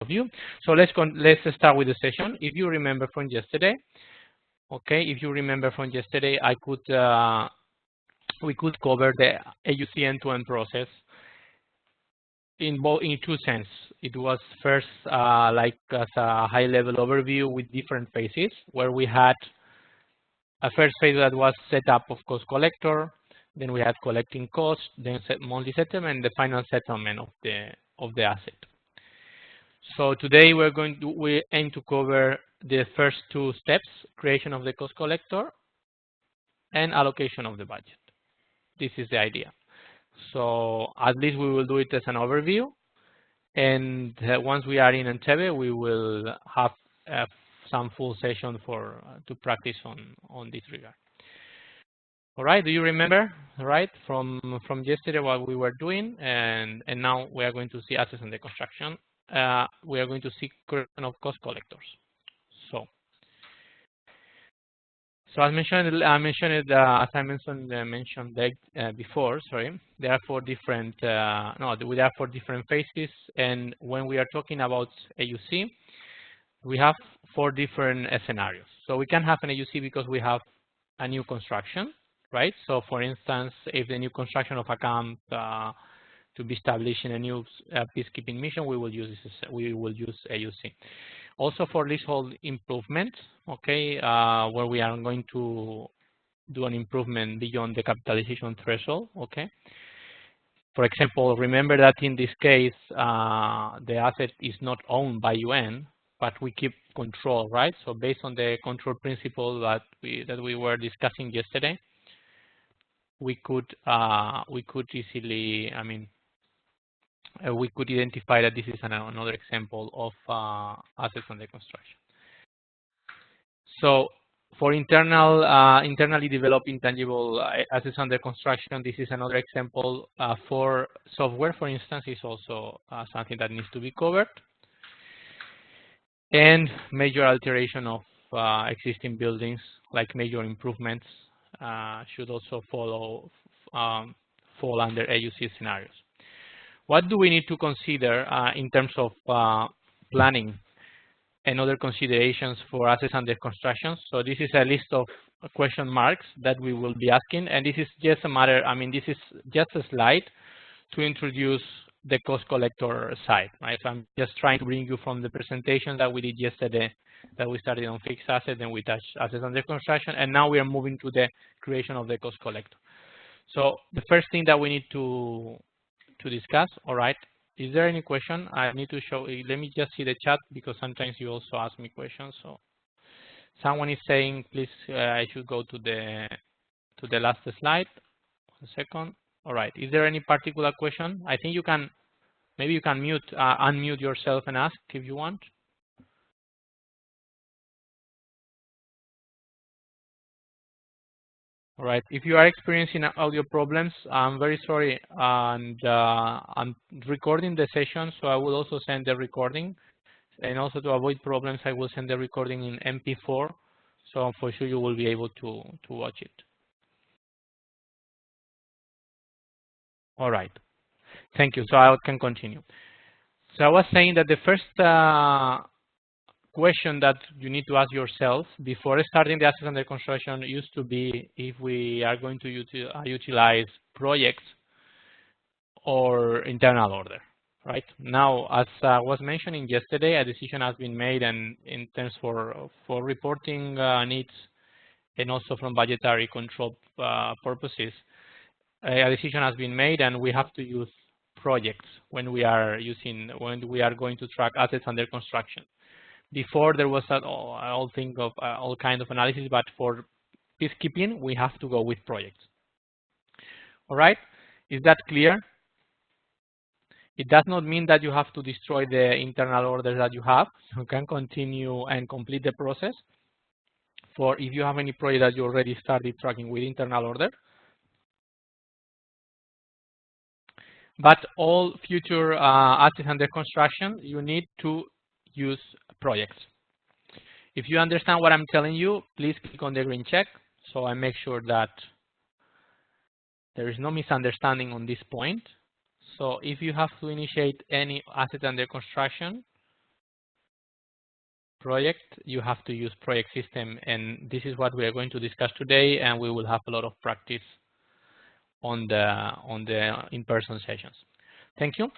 of you. So let's start with the session. If you remember from yesterday, okay, if you remember from yesterday, we could cover the AuC end-to-end process in two sense. It was first like as a high-level overview with different phases, where we had a first phase that was setup of cost collector, then we had collecting costs, then monthly settlement, and the final settlement of the asset. So today we aim to cover the first two steps: creation of the cost collector and allocation of the budget. This is the idea. So at least we will do it as an overview, and once we are in Entebbe, we will have some full session to practice on this regard. All right, do you remember, right, from yesterday what we were doing, and now we are going to see assets under construction. We are going to see creation of cost collectors. So as mentioned before. Sorry, there are four different phases, and when we are talking about AuC, we have four different scenarios. So we can have an AuC because we have a new construction, right? So for instance, if the new construction of a camp to be established in a new peacekeeping mission, we will use AuC. Also for leasehold improvement, okay, where we are going to do an improvement beyond the capitalization threshold, okay. For example, remember that in this case, the asset is not owned by UN, but we keep control, right? So based on the control principle that we were discussing yesterday, we could easily, we could identify that this is another example of assets under construction. So for internally developed intangible assets under construction, this is another example. For software, for instance, is also something that needs to be covered. And major alteration of existing buildings, like major improvements, should also fall under AuC scenarios. What do we need to consider in terms of planning and other considerations for assets under construction? So this is a list of question marks that we will be asking, and this is just this is just a slide to introduce the cost collector side, right? So I'm just trying to bring you from the presentation that we did yesterday, that we started on fixed assets, then we touched assets under construction, and now we are moving to the creation of the cost collector. So the first thing that we need to discuss, all right, is there any question? I need to show, let me just see the chat, because sometimes you also ask me questions. So someone is saying, please, I should go to the last slide. 1 second. All right, is there any particular question? I think maybe you can unmute yourself and ask if you want. All right, if you are experiencing audio problems, I'm very sorry, and I'm recording the session, so I will also send the recording, and also to avoid problems, I will send the recording in MP4, so for sure you will be able to watch it. All right, thank you. So I can continue. So I was saying that the first question that you need to ask yourself before starting the assets under construction used to be if we are going to utilize projects or internal order, right? Now, as I was mentioning yesterday, a decision has been made, and in terms for reporting needs and also from budgetary control purposes, a decision has been made, and we have to use projects when we are going to track assets under construction. Before there was all kind of analysis, but for peacekeeping, we have to go with projects. All right, is that clear? It does not mean that you have to destroy the internal orders that you have. You can continue and complete the process. For if you have any project that you already started tracking with internal order. But all future assets under construction, you need to use projects. If you understand what I'm telling you, please click on the green check, so I make sure that there is no misunderstanding on this point. So if you have to initiate any asset under construction, project, you have to use project system, and this is what we are going to discuss today, and we will have a lot of practice on the in-person sessions. Thank you.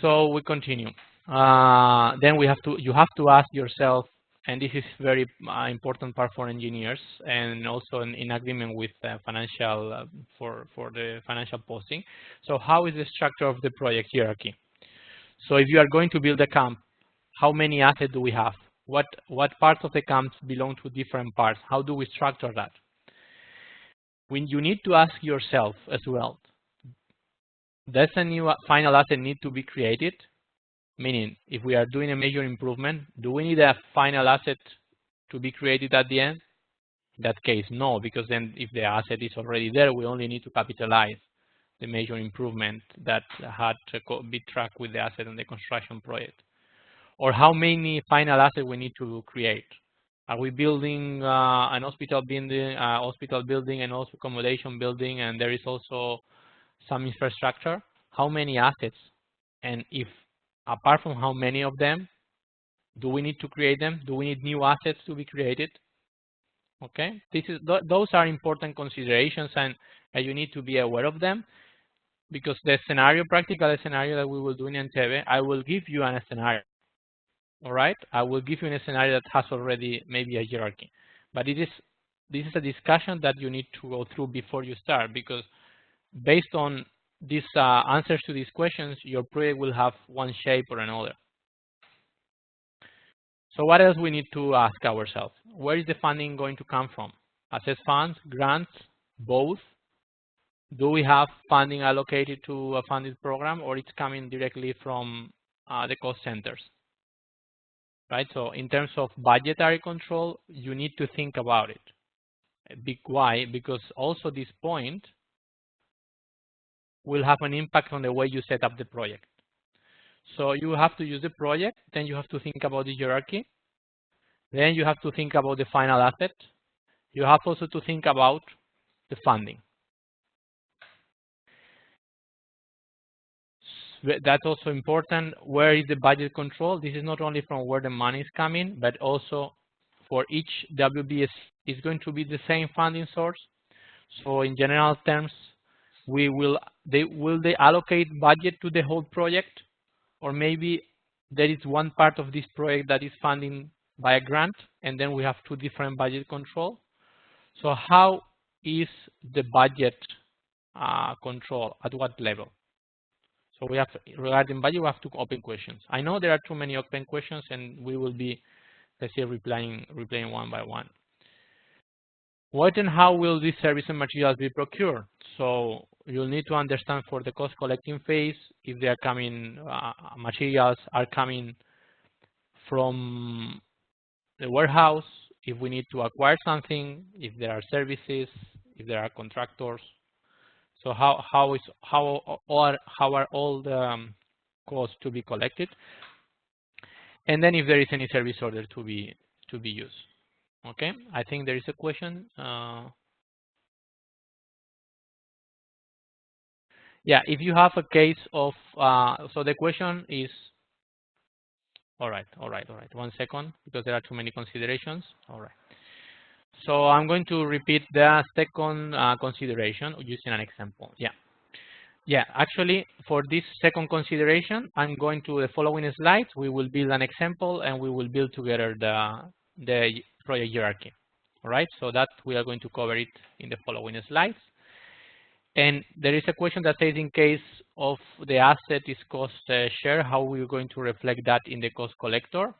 So we continue. Then you have to ask yourself, and this is very important part for engineers, and also in agreement with financial for the financial posting. So how is the structure of the project hierarchy? So if you are going to build a camp, how many assets do we have? What parts of the camps belong to different parts? How do we structure that? When you need to ask yourself as well, does a new final asset need to be created? Meaning, if we are doing a major improvement, do we need a final asset to be created at the end? In that case, no, because then if the asset is already there, we only need to capitalize the major improvement that had to be tracked with the asset on the construction project. Or how many final assets we need to create? Are we building an hospital building, and also accommodation building, and there is also some infrastructure? How many assets? And if apart from how many of them, do we need to create them? Do we need new assets to be created? Okay, those are important considerations, and you need to be aware of them, because the practical scenario that we will do in Entebbe, I will give you a scenario. All right, I will give you a scenario that has already maybe a hierarchy, but this is a discussion that you need to go through before you start, because based on these answers to these questions, your project will have one shape or another. So what else we need to ask ourselves? Where is the funding going to come from? Assess funds, grants, both? Do we have funding allocated to a funded program, or it's coming directly from the cost centers? Right. So in terms of budgetary control, you need to think about it. Why? Because also this point will have an impact on the way you set up the project. So you have to use the project, then you have to think about the hierarchy, then you have to think about the final asset. You have also to think about the funding. That's also important. Where is the budget control? This is not only from where the money is coming, but also for each WBS is going to be the same funding source. So in general terms, will they allocate budget to the whole project, or maybe there is one part of this project that is funding by a grant, and then we have two different budget control. So how is the budget control, at what level? So we have, regarding budget, we have two open questions. I know there are too many open questions, and we will be, let's say, replying one by one. What and how will these service and materials be procured? So you'll need to understand for the cost collecting phase, if they are coming, materials are coming from the warehouse, if we need to acquire something, if there are services, if there are contractors. So how are all the costs to be collected? And then if there is any service order to be used. Okay, I think there is a question. Yeah, if you have a case of, so the question is, all right. 1 second, because there are too many considerations. All right. So I'm going to repeat the second consideration using an example. Yeah. Actually, for this second consideration, I'm going to the following slides. We will build an example, and we will build together the project hierarchy. All right. So that we are going to cover it in the following slides. And there is a question that says, in case of the asset is cost share, how are we going to reflect that in the cost collector?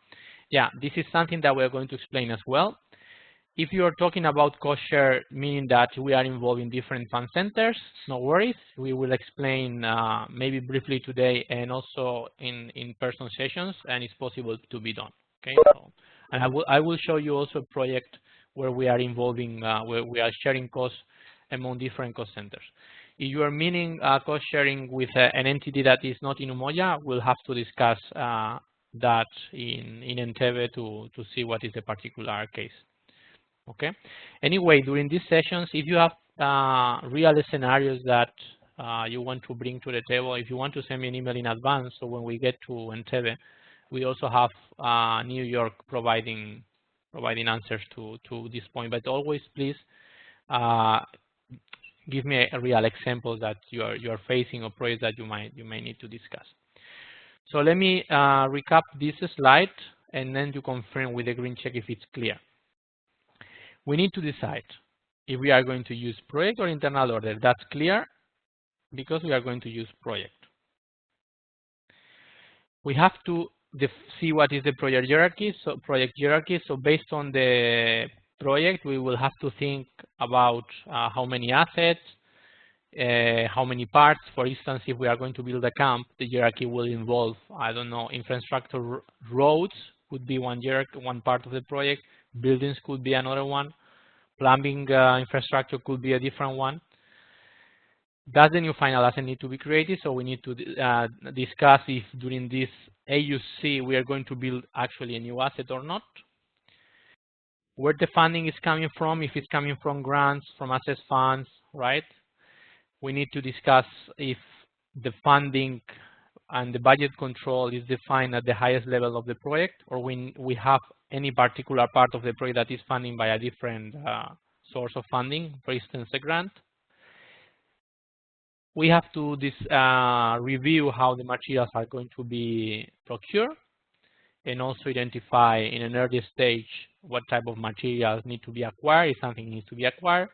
Yeah, this is something that we are going to explain as well. If you are talking about cost share, meaning that we are involving different fund centers, no worries. We will explain maybe briefly today, and also in in-person sessions, and it's possible to be done. Okay, so, and I will show you also a project where we are involving, where we are sharing costs among different cost centers. If you are meaning cost sharing with an entity that is not in Umoja, we'll have to discuss that in Entebbe to see what is the particular case. Okay. Anyway, during these sessions, if you have real scenarios that you want to bring to the table, if you want to send me an email in advance, so when we get to Entebbe, We also have New York providing answers to this point. But always, please give me a real example that you are facing, or project that you may need to discuss. So let me recap this slide, and then you confirm with the green check if it's clear. We need to decide if we are going to use project or internal order. That's clear because we are going to use project. We have to see what is the project hierarchy. So based on the project, we will have to think about how many assets, how many parts. For instance, if we are going to build a camp, the hierarchy will involve, I don't know, infrastructure. Roads could be one part of the project. Buildings could be another one. Plumbing infrastructure could be a different one. Does the new final asset need to be created? So we need to discuss if during this AuC we are going to build actually a new asset or not. Where the funding is coming from, if it's coming from grants, from asset funds, right? We need to discuss if the funding and the budget control is defined at the highest level of the project, or we have any particular part of the project that is funded by a different source of funding, for instance, a grant. We have to review how the materials are going to be procured, and also identify in an early stage what type of materials need to be acquired, if something needs to be acquired,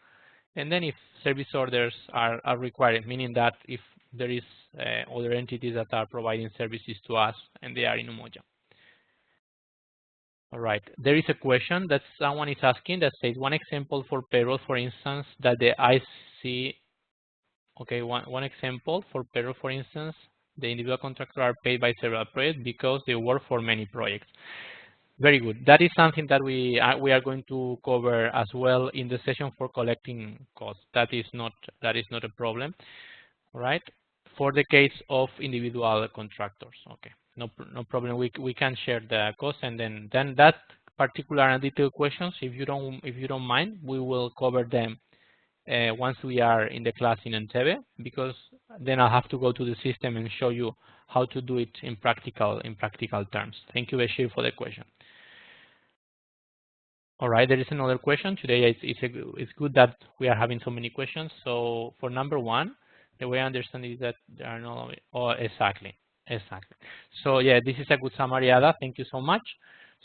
and then if service orders are required, meaning that if there is other entities that are providing services to us and they are in Umoja. All right, there is a question that someone is asking that says one example for payroll, for instance, that the IC. Okay, one example for payroll, for instance, the individual contractors are paid by several projects because they work for many projects. Very good. That is something that we are going to cover as well in the session for collecting costs. That is not a problem, all right? For the case of individual contractors, okay, no problem. We can share the cost, and then that particular and detailed questions, if you don't mind, we will cover them once we are in the class in Entebbe, because then I'll have to go to the system and show you how to do it in practical terms. Thank you, Bashir, for the question. All right, there is another question today. It's good that we are having so many questions. So for number one, the way I understand is that there are no. Oh, exactly. So yeah, this is a good summary, Ada. Thank you so much.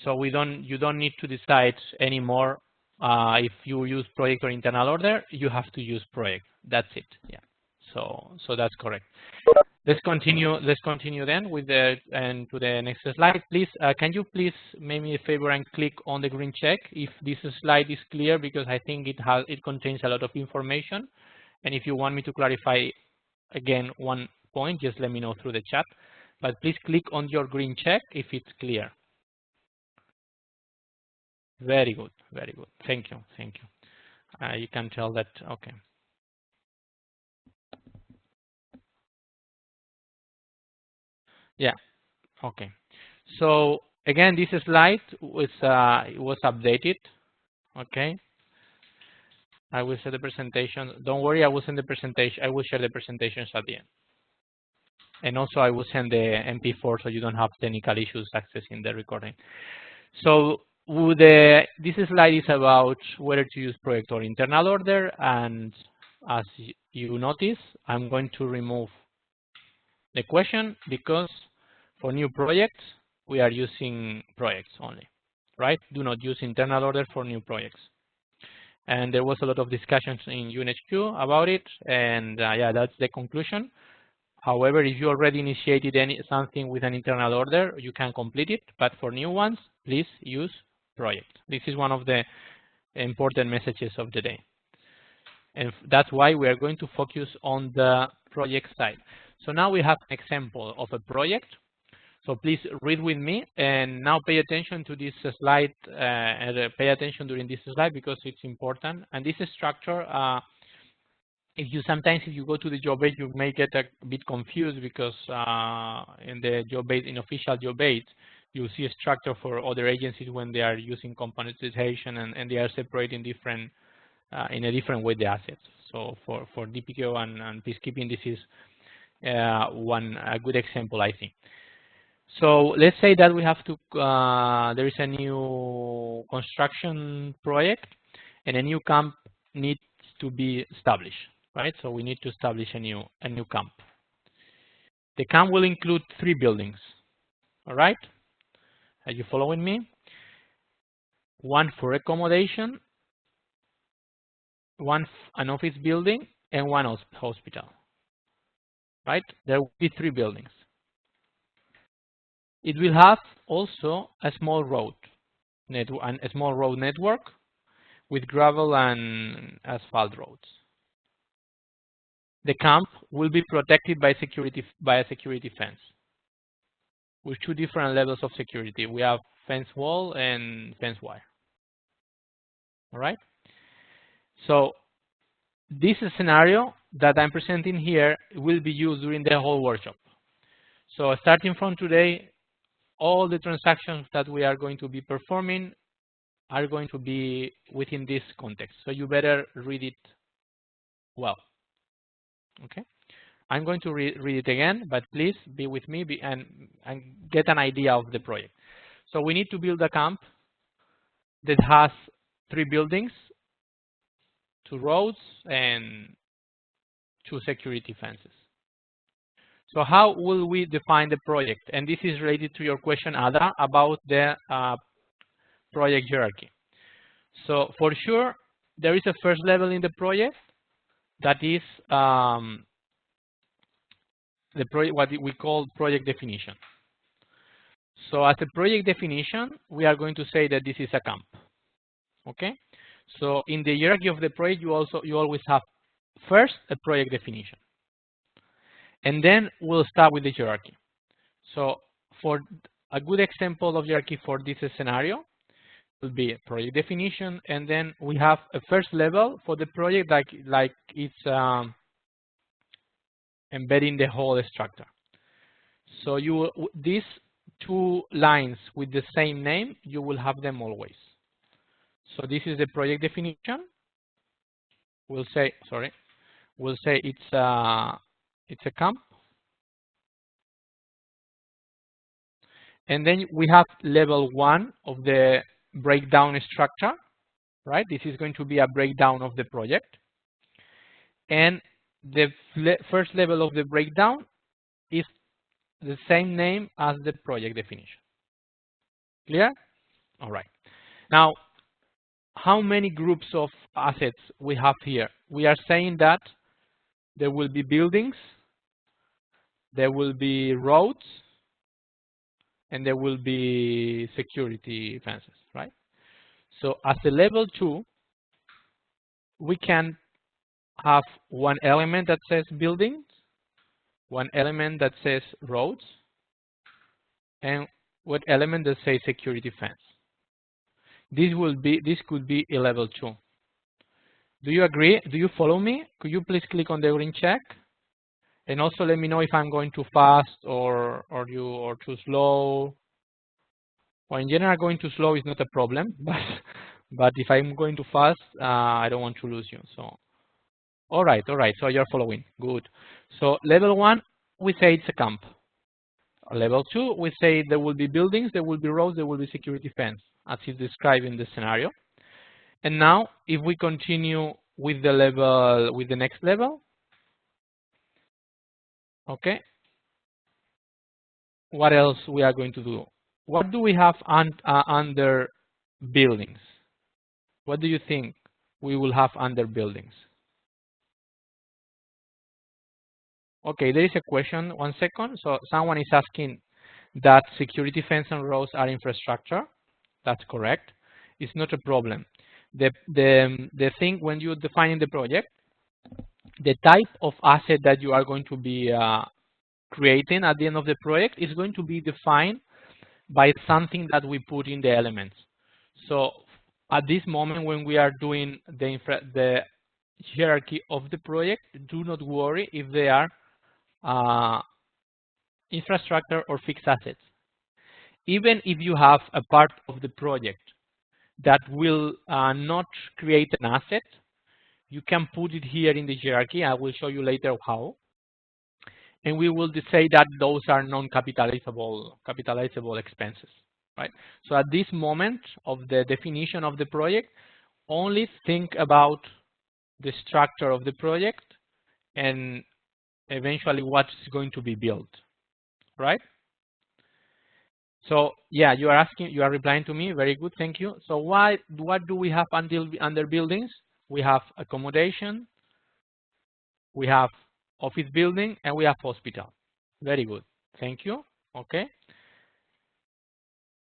So you don't need to decide anymore. If you use project or internal order, you have to use project. That's it. Yeah. So that's correct. Let's continue then with to the next slide, please. Can you please make me a favor and click on the green check if this slide is clear, because I think it contains a lot of information. And if you want me to clarify again one point, just let me know through the chat. But please click on your green check if it's clear. Very good. Thank you. You can tell that. Okay. Yeah. Okay. So again, this slide was updated. Okay. I will share the presentation. Don't worry, I will send the presentation. I will share the presentations at the end. And also, I will send the MP4 so you don't have technical issues accessing the recording. So this slide is about whether to use project or internal order, and as you notice, I'm going to remove the question because for new projects we are using projects only, right? Do not use internal order for new projects. And there was a lot of discussions in UNHQ about it, and yeah, that's the conclusion. However, if you already initiated something with an internal order, you can complete it, but for new ones, please use project. This is one of the important messages of the day. And that's why we are going to focus on the project side. So now we have an example of a project. So please read with me, and now pay attention to this slide, and pay attention during this slide because it's important. And this structure, sometimes if you go to the job aid, you may get a bit confused because in the job aid, in official job aid, you see a structure for other agencies when they are using componentization, and they are separating different in a different way the assets. So for DPKO and peacekeeping, this is a good example, I think. So let's say that we have to, there is a new construction project and a new camp needs to be established, right? So we need to establish a new camp. The camp will include 3 buildings, all right? Are you following me? One for accommodation, an office building, and one hospital, right? There will be 3 buildings. It will have also a small road network with gravel and asphalt roads. The camp will be protected by a security fence with 2 different levels of security. We have fence wall and fence wire. All right. So this scenario that I'm presenting here will be used during the whole workshop. So starting from today, all the transactions that we are going to be performing are going to be within this context. So you better read it well. Okay. I'm going to read it again, but please be with me and get an idea of the project. So we need to build a camp that has 3 buildings, 2 roads, and 2 security fences. So how will we define the project? And this is related to your question, Ada, about the project hierarchy. So for sure, there is a first level in the project that is what we call project definition. So as a project definition, we are going to say that this is a camp. Okay. So in the hierarchy of the project, you always have first a project definition, and then we'll start with the hierarchy. So for a good example of hierarchy for this scenario will be project definition, and then we have a first level for the project like it's embedding the whole structure. So these 2 lines with the same name, you will have them always. So this is the project definition. We'll say it's a camp. And then we have level 1 of the breakdown structure, right? This is going to be a breakdown of the project. And the first level of the breakdown is the same name as the project definition. Clear? All right. Now, how many groups of assets we have here? We are saying that there will be buildings, there will be roads, and there will be security fences, right? So as a level 2, we can have one element that says buildings, one element that says roads, and one element that says security fence. This could be a level 2. Do you agree? Do you follow me? Could you please click on the green check? And also let me know if I'm going too fast or too slow. Well, in general, going too slow is not a problem, but if I'm going too fast, I don't want to lose you. So, all right. So you're following. Good. So level 1, we say it's a camp. Level 2, we say there will be buildings, there will be roads, there will be security fence, as is described in the scenario. And now, if we continue with the next level, okay, what else we are going to do? What do we have under buildings? What do you think we will have under buildings? Okay, there is a question. 1 second. So someone is asking that security fence and roads are infrastructure. That's correct. It's not a problem. The thing when you define the project, the type of asset that you are going to be creating at the end of the project is going to be defined by something that we put in the elements. So at this moment, when we are doing the hierarchy of the project, do not worry if they are infrastructure or fixed assets. Even if you have a part of the project that will not create an asset, you can put it here in the hierarchy. I will show you later how. and we will say that those are non-capitalizable expenses, right? So at this moment of the definition of the project, only think about the structure of the project and eventually what's going to be built, right? So yeah, you are replying to me. Very good, thank you. So what do we have under buildings? We have accommodation, we have office building, and we have hospital. Very good, thank you. Okay.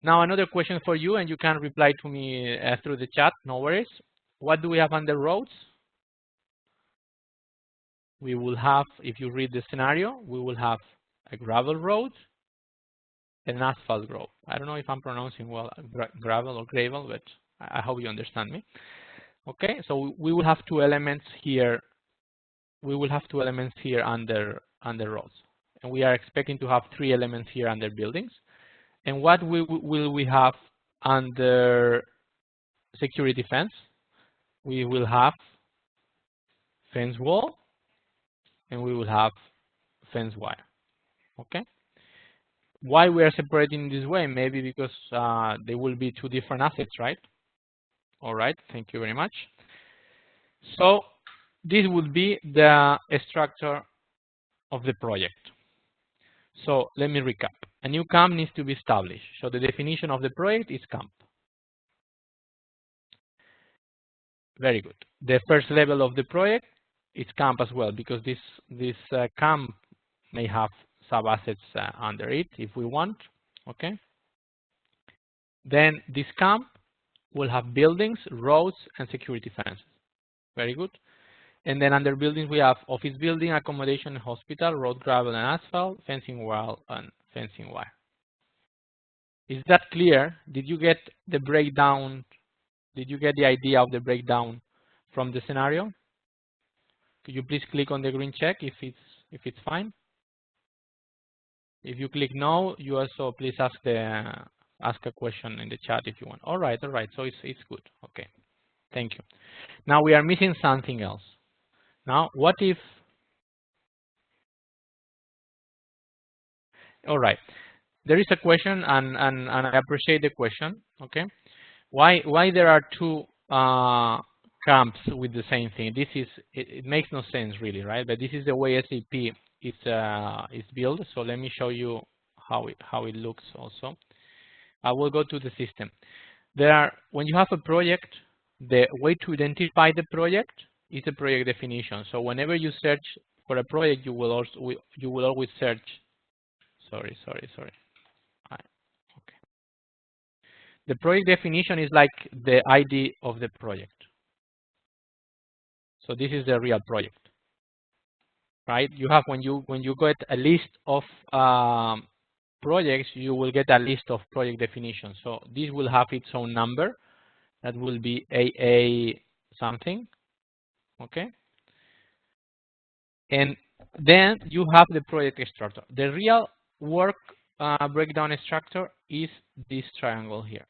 Now another question for you, and you can reply to me through the chat. No worries. What do we have under roads? We will have, if you read the scenario, we will have a gravel road and an asphalt road. I don't know if I'm pronouncing well gravel or gravel, but I hope you understand me. Okay, so we will have two elements here. We will have two elements here under roads, and we are expecting to have three elements here under buildings. And what will we have under security fence? We will have fence wall, and we will have fence wire. Okay. Why we are separating this way? Maybe because they will be two different assets, right? All right. Thank you very much. So this would be the structure of the project. So let me recap. A new camp needs to be established. So the definition of the project is camp. Very good. The first level of the project is camp as well, because this camp may have sub-assets under it if we want. Okay. Then this camp will have buildings, roads, and security fences. Very good. And then under buildings, we have office building, accommodation, hospital, road, gravel, and asphalt, fencing wall, and fencing wire. Is that clear? Did you get the breakdown? Did you get the idea of the breakdown from the scenario? Could you please click on the green check if it's fine? If you click no, you also please ask a question in the chat if you want. All right. So it's good. Okay. Thank you. Now we are missing something else. Now, what if? All right. There is a question, and I appreciate the question. Okay. Why there are two camps with the same thing? It makes no sense really, right? But this is the way SAP is built. So let me show you how it looks also. I will go to the system. When you have a project, the way to identify the project is a project definition. So whenever you search for a project, you will always search. Sorry. Okay. The project definition is like the ID of the project. So this is the real project, right? You have when you get a list of projects, you will get a list of project definitions. So this will have its own number. That will be AA something. Okay. And then you have the project structure. The real work breakdown structure is this triangle here.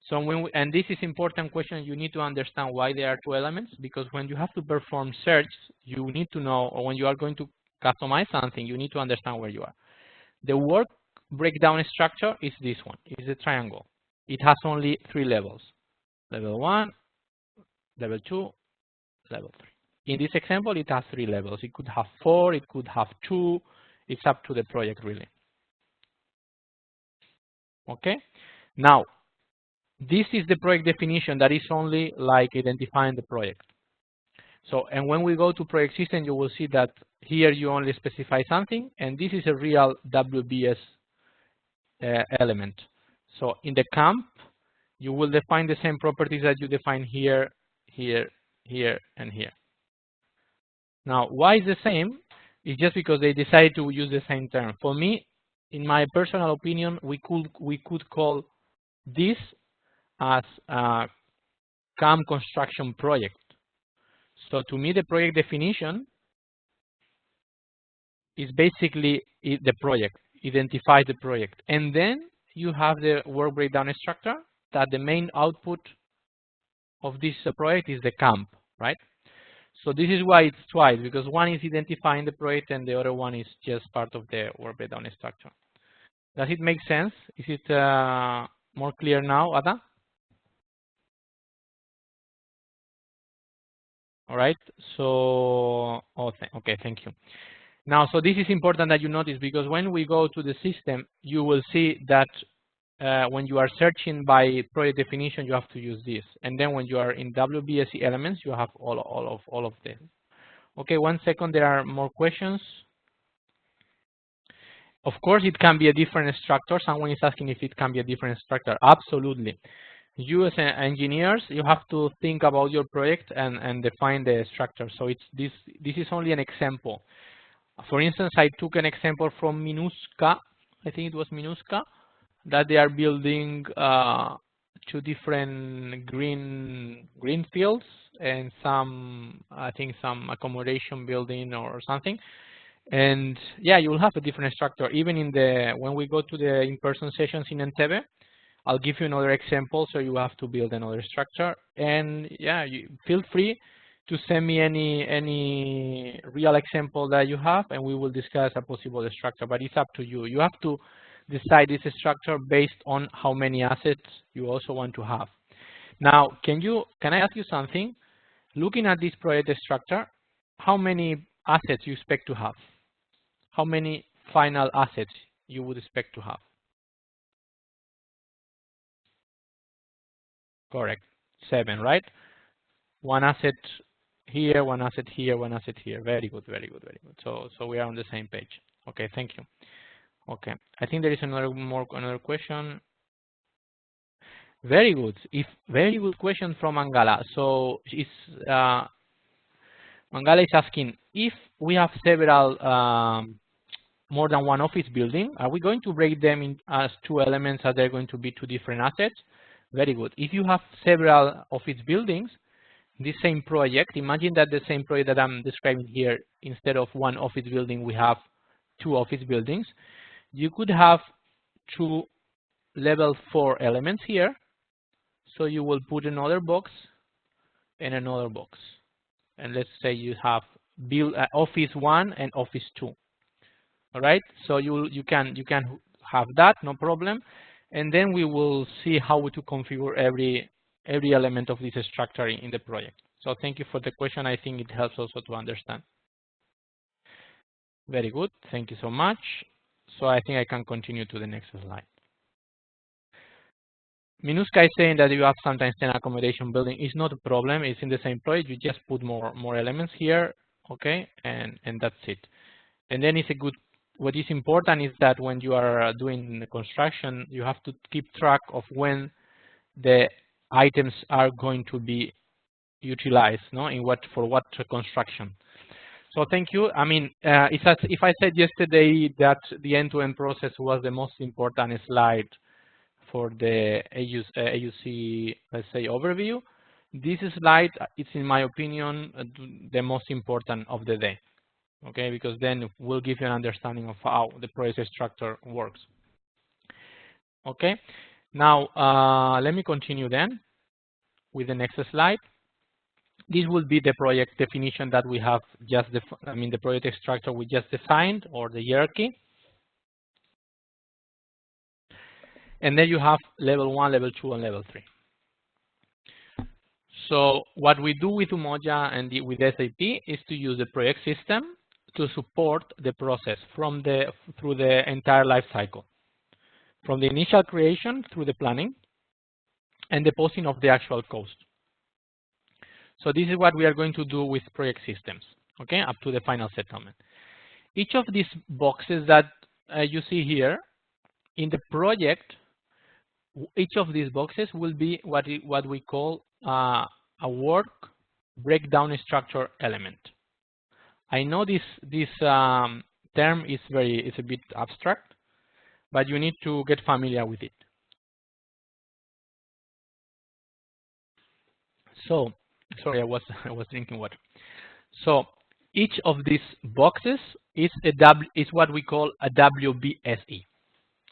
So and this is important question, you need to understand why there are two elements, because when you have to perform search, you need to know, or when you are going to customize something, you need to understand where you are. The work breakdown structure is this one, is the triangle. It has only three levels: level 1, level 2, level 3. In this example, it has three levels. It could have 4, it could have 2. It's up to the project, really. Okay. Now, this is the project definition that is only like identifying the project. So, and when we go to project system, you will see that here you only specify something, and this is a real WBS element. So in the camp, you will define the same properties that you define here, here, here, and here. Now, why is the same? It's just because they decided to use the same term. For me, in my personal opinion, we could call this as a camp construction project. So to me, the project definition is basically the project, identify the project. And then you have the work breakdown structure, that the main output of this project is the camp, right? So this is why it's twice, because one is identifying the project and the other one is just part of the work breakdown structure. Does it make sense? Is it more clear now, Ada? All right. So, okay, thank you. Now, so this is important that you notice, because when we go to the system, you will see that when you are searching by project definition, you have to use this. And then when you are in WBSE elements, you have all of them. Okay, 1 second, there are more questions. Of course, it can be a different structure. Someone is asking if it can be a different structure. Absolutely. You as engineers, you have to think about your project and define the structure. So it's this is only an example. For instance, I took an example from Minuska. I think it was Minuska, that they are building 2 different green fields and I think some accommodation building or something. And yeah, you will have a different structure. Even when we go to the in-person sessions in Entebbe, I'll give you another example, so you have to build another structure. And yeah, you feel free to send me any real example that you have, and we will discuss a possible structure. But it's up to you. You have to decide this structure based on how many assets you also want to have. Now, can I ask you something? Looking at this project structure, how many assets you expect to have? How many final assets you would expect to have? Correct. 7, right? 1 asset here, 1 asset here, 1 asset here. Very good, very good, very good. So we are on the same page. Okay, thank you. Okay, I think there is another question. Very good. Very good question from Mangala. So Mangala is asking, if we have several more than 1 office building, are we going to break them in as 2 elements, are they going to be 2 different assets? Very good. If you have several office buildings, the same project, imagine that the same project that I'm describing here, instead of 1 office building, we have 2 office buildings. You could have 2 level 4 elements here. So you will put another box and another box. And let's say you have office 1 and office 2. All right, so you can have that, no problem. And then we will see how to configure every element of this structure in the project. So thank you for the question. I think it helps also to understand. Very good. Thank you so much. So I think I can continue to the next slide. Minuska is saying that you have sometimes 10 accommodation building. It's not a problem. It's in the same project. You just put more elements here, okay, and that's it. And then what is important is that when you are doing the construction, you have to keep track of when the items are going to be utilized, no, for what construction. So thank you. I mean, if I said yesterday that the end-to-end process was the most important slide for the AuC, let's say, overview, this slide is, in my opinion, the most important of the day. Okay, because then we'll give you an understanding of how the project structure works. Okay, now let me continue then with the next slide. This will be the project definition that we have the project structure we just defined, or the hierarchy. And then you have level 1, level 2, and level 3. So what we do with Umoja and with SAP is to use the project system to support the process through the entire life cycle, from the initial creation through the planning and the posting of the actual cost. So this is what we are going to do with project systems, okay, up to the final settlement. Each of these boxes that you see here in the project, each of these boxes will be what we call a work breakdown structure element. I know this term is a bit abstract, but you need to get familiar with it. So, sorry, I was drinking water. So each of these boxes is what we call a WBSE.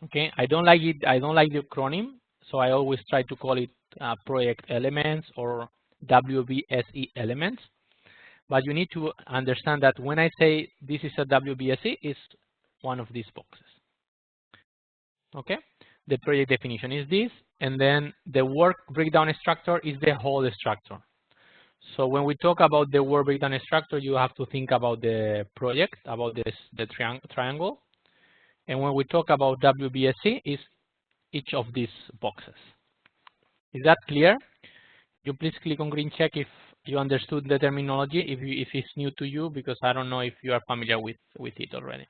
Okay, I don't like it. I don't like the acronym, so I always try to call it project elements or WBSE elements. But you need to understand that when I say this is a WBSE, it's one of these boxes. Okay? The project definition is this, and then the work breakdown structure is the whole structure. So when we talk about the work breakdown structure, you have to think about the project, about the triangle. And when we talk about WBSE, is each of these boxes. Is that clear? You please click on green check if you understood the terminology, if it's new to you, because I don't know if you are familiar with it already.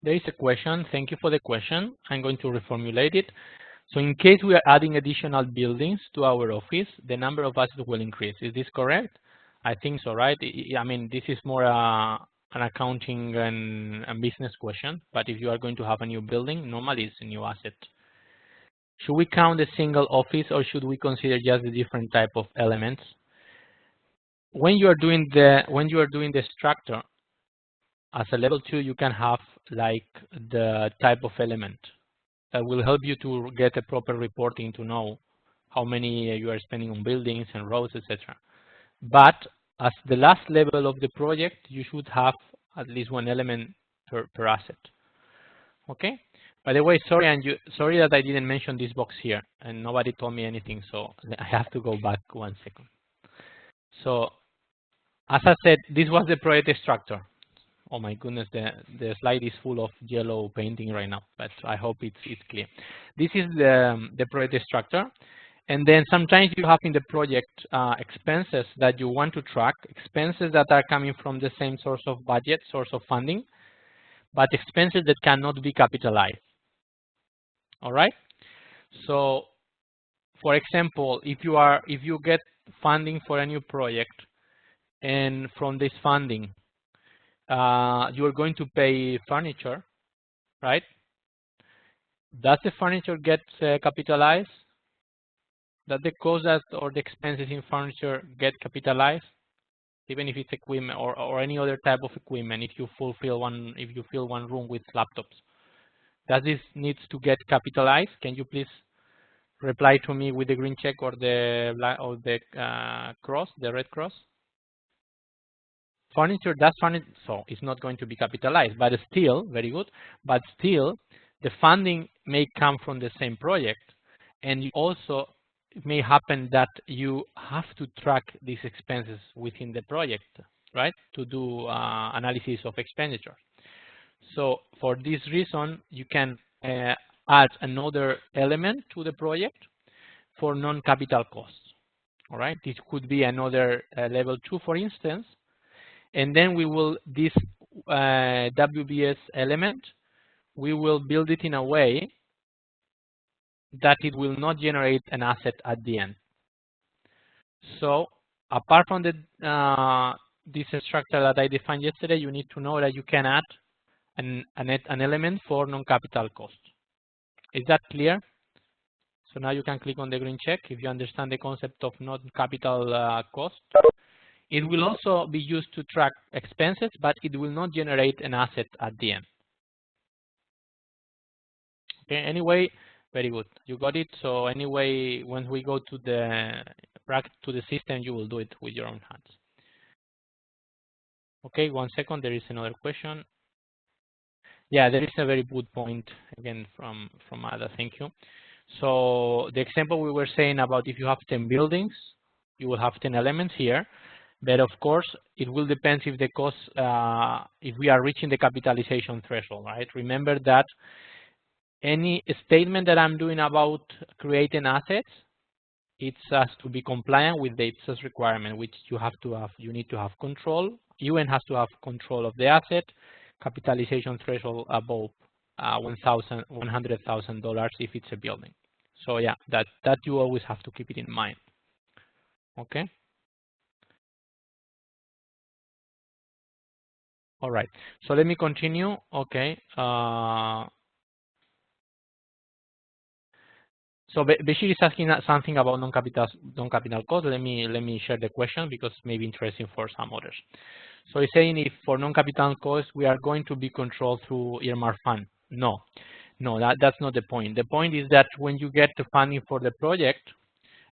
There is a question. Thank you for the question. I'm going to reformulate it. So in case we are adding additional buildings to our office, the number of assets will increase. Is this correct? I think so, right? I mean, this is more an accounting and business question, but if you are going to have a new building, normally it's a new asset. Should we count a single office, or should we consider just the different type of elements? When you are doing the structure as a level 2, you can have like the type of element that will help you to get a proper reporting to know how many you are spending on buildings and roads, etc. But as the last level of the project, you should have at least one element per asset. Okay. By the way, sorry that I didn't mention this box here, and nobody told me anything, so I have to go back 1 second. So, as I said, this was the project structure. Oh my goodness, the slide is full of yellow painting right now, but I hope it's clear. This is the project structure. And then sometimes you have in the project expenses that you want to track, expenses that are coming from the same source of budget, source of funding, but expenses that cannot be capitalized. All right. So, for example, if you get funding for a new project, and from this funding, you are going to pay furniture, right? Does the furniture get capitalized? Does the cost or the expenses in furniture get capitalized, even if it's equipment or any other type of equipment? If you fill one room with laptops, does this needs to get capitalized? Can you please reply to me with the green check or the cross, the red cross? Furniture, so it's not going to be capitalized, but still, very good, but still, the funding may come from the same project, and also it may happen that you have to track these expenses within the project, right, to do analysis of expenditure. So for this reason, you can add another element to the project for non-capital costs, all right? This could be another level 2, for instance. And then we will, this WBS element, we will build it in a way that it will not generate an asset at the end. So apart from this structure that I defined yesterday, you need to know that you can add an element for non-capital cost. Is that clear? So now you can click on the green check if you understand the concept of non-capital cost. It will also be used to track expenses, but it will not generate an asset at the end. Okay, anyway, very good. You got it. So anyway, when we go to the system, you will do it with your own hands. Okay, 1 second. There is another question. Yeah, there is a very good point again from Ada. Thank you. So the example we were saying about if you have 10 buildings, you will have 10 elements here. But of course, it will depend if the cost, if we are reaching the capitalization threshold, right? Remember that any statement that I'm doing about creating assets, it has to be compliant with the IPSAS requirement, which you need to have control. UN has to have control of the asset, capitalization threshold above $100,000 if it's a building. So yeah, that you always have to keep it in mind. Okay. All right, so let me continue. Okay. So Bashir is asking something about non-capital cost. Let me share the question because it may be interesting for some others. So he's saying if for non-capital costs we are going to be controlled through earmark fund. No. No, that's not the point. The point is that when you get the funding for the project,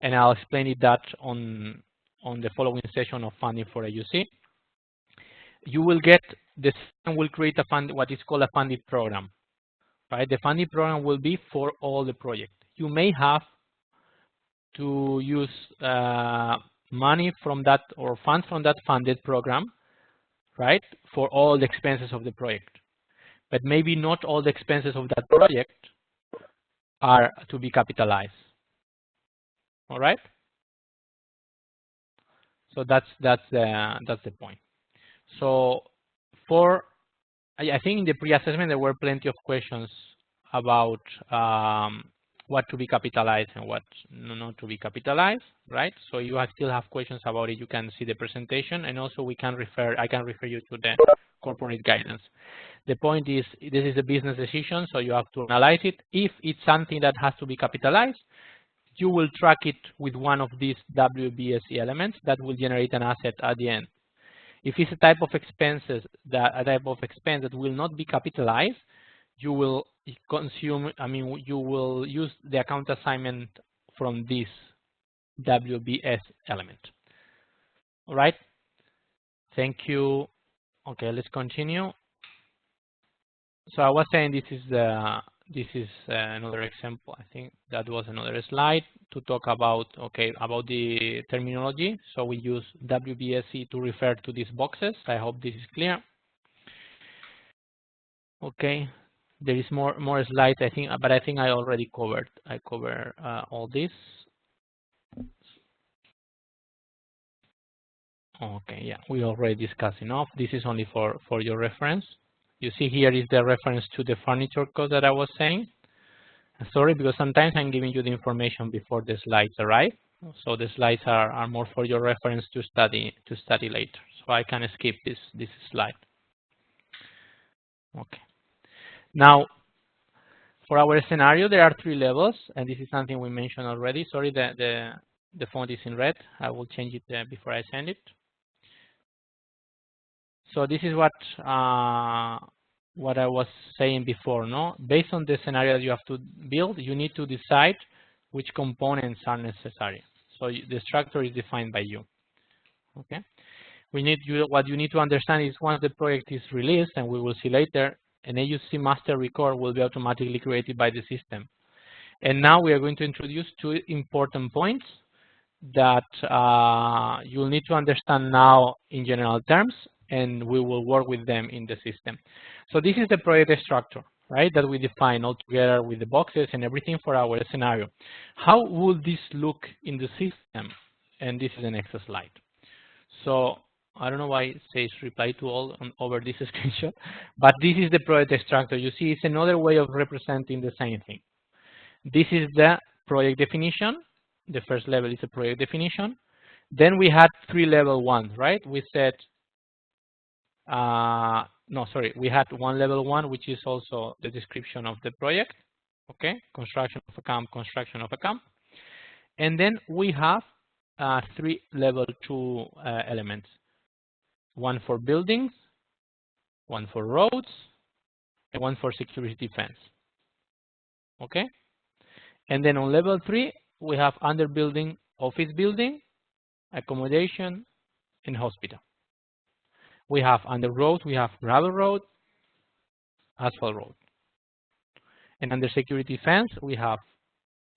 and I'll explain it that on the following session of funding for AuC, you will get, the system will create a fund, what is called a funding program, right? The funding program will be for all the project. You may have to use money from that or funds from that funded program, right, for all the expenses of the project. But maybe not all the expenses of that project are to be capitalized. All right. So that's the point. So I think in the pre-assessment there were plenty of questions about what to be capitalized and what not to be capitalized, right? So you still have questions about it. You can see the presentation, and also I can refer you to the corporate guidance. The point is, this is a business decision, so you have to analyze it. If it's something that has to be capitalized, you will track it with one of these WBSE elements that will generate an asset at the end. If it's a type of expense that will not be capitalized, you will consume, you will use the account assignment from this WBS element. All right. Thank you. Okay, let's continue. So I was saying this is another example. I think that was another slide to talk about, about the terminology. So we use WBSE to refer to these boxes. I hope this is clear. Okay, there is more slides, I think, but I think I already covered. I covered all this. Okay, yeah, we already discussed enough. This is only for your reference. You see here is the reference to the furniture cost that I was saying. Sorry, because sometimes I'm giving you the information before the slides arrive. So the slides are more for your reference to study later. So I can skip this slide. Okay. Now, for our scenario, there are 3 levels, and this is something we mentioned already. Sorry, the font is in red. I will change it before I send it. So this is what I was saying before, no? Based on the scenario that you have to build, you need to decide which components are necessary. So the structure is defined by you. Okay. What you need to understand is once the project is released, and we will see later, an AuC master record will be automatically created by the system. And now we are going to introduce 2 important points that you'll need to understand now in general terms, and we will work with them in the system. So this is the project structure, right, that we define all together with the boxes and everything for our scenario. How would this look in the system? And this is the next slide. So I don't know why it says reply to all over this screenshot, but this is the project structure. You see, it's another way of representing the same thing. This is the project definition. The first level is a project definition. Then we had 3 level 1, right? We said, we had 1 level 1, which is also the description of the project. Okay, construction of a camp, and then we have 3 level 2 elements. 1 for buildings, 1 for roads, and 1 for security defense. Okay, and then on level 3 we have under building, office building, accommodation, and hospital. We have under road, we have gravel road, asphalt road. And under security fence, we have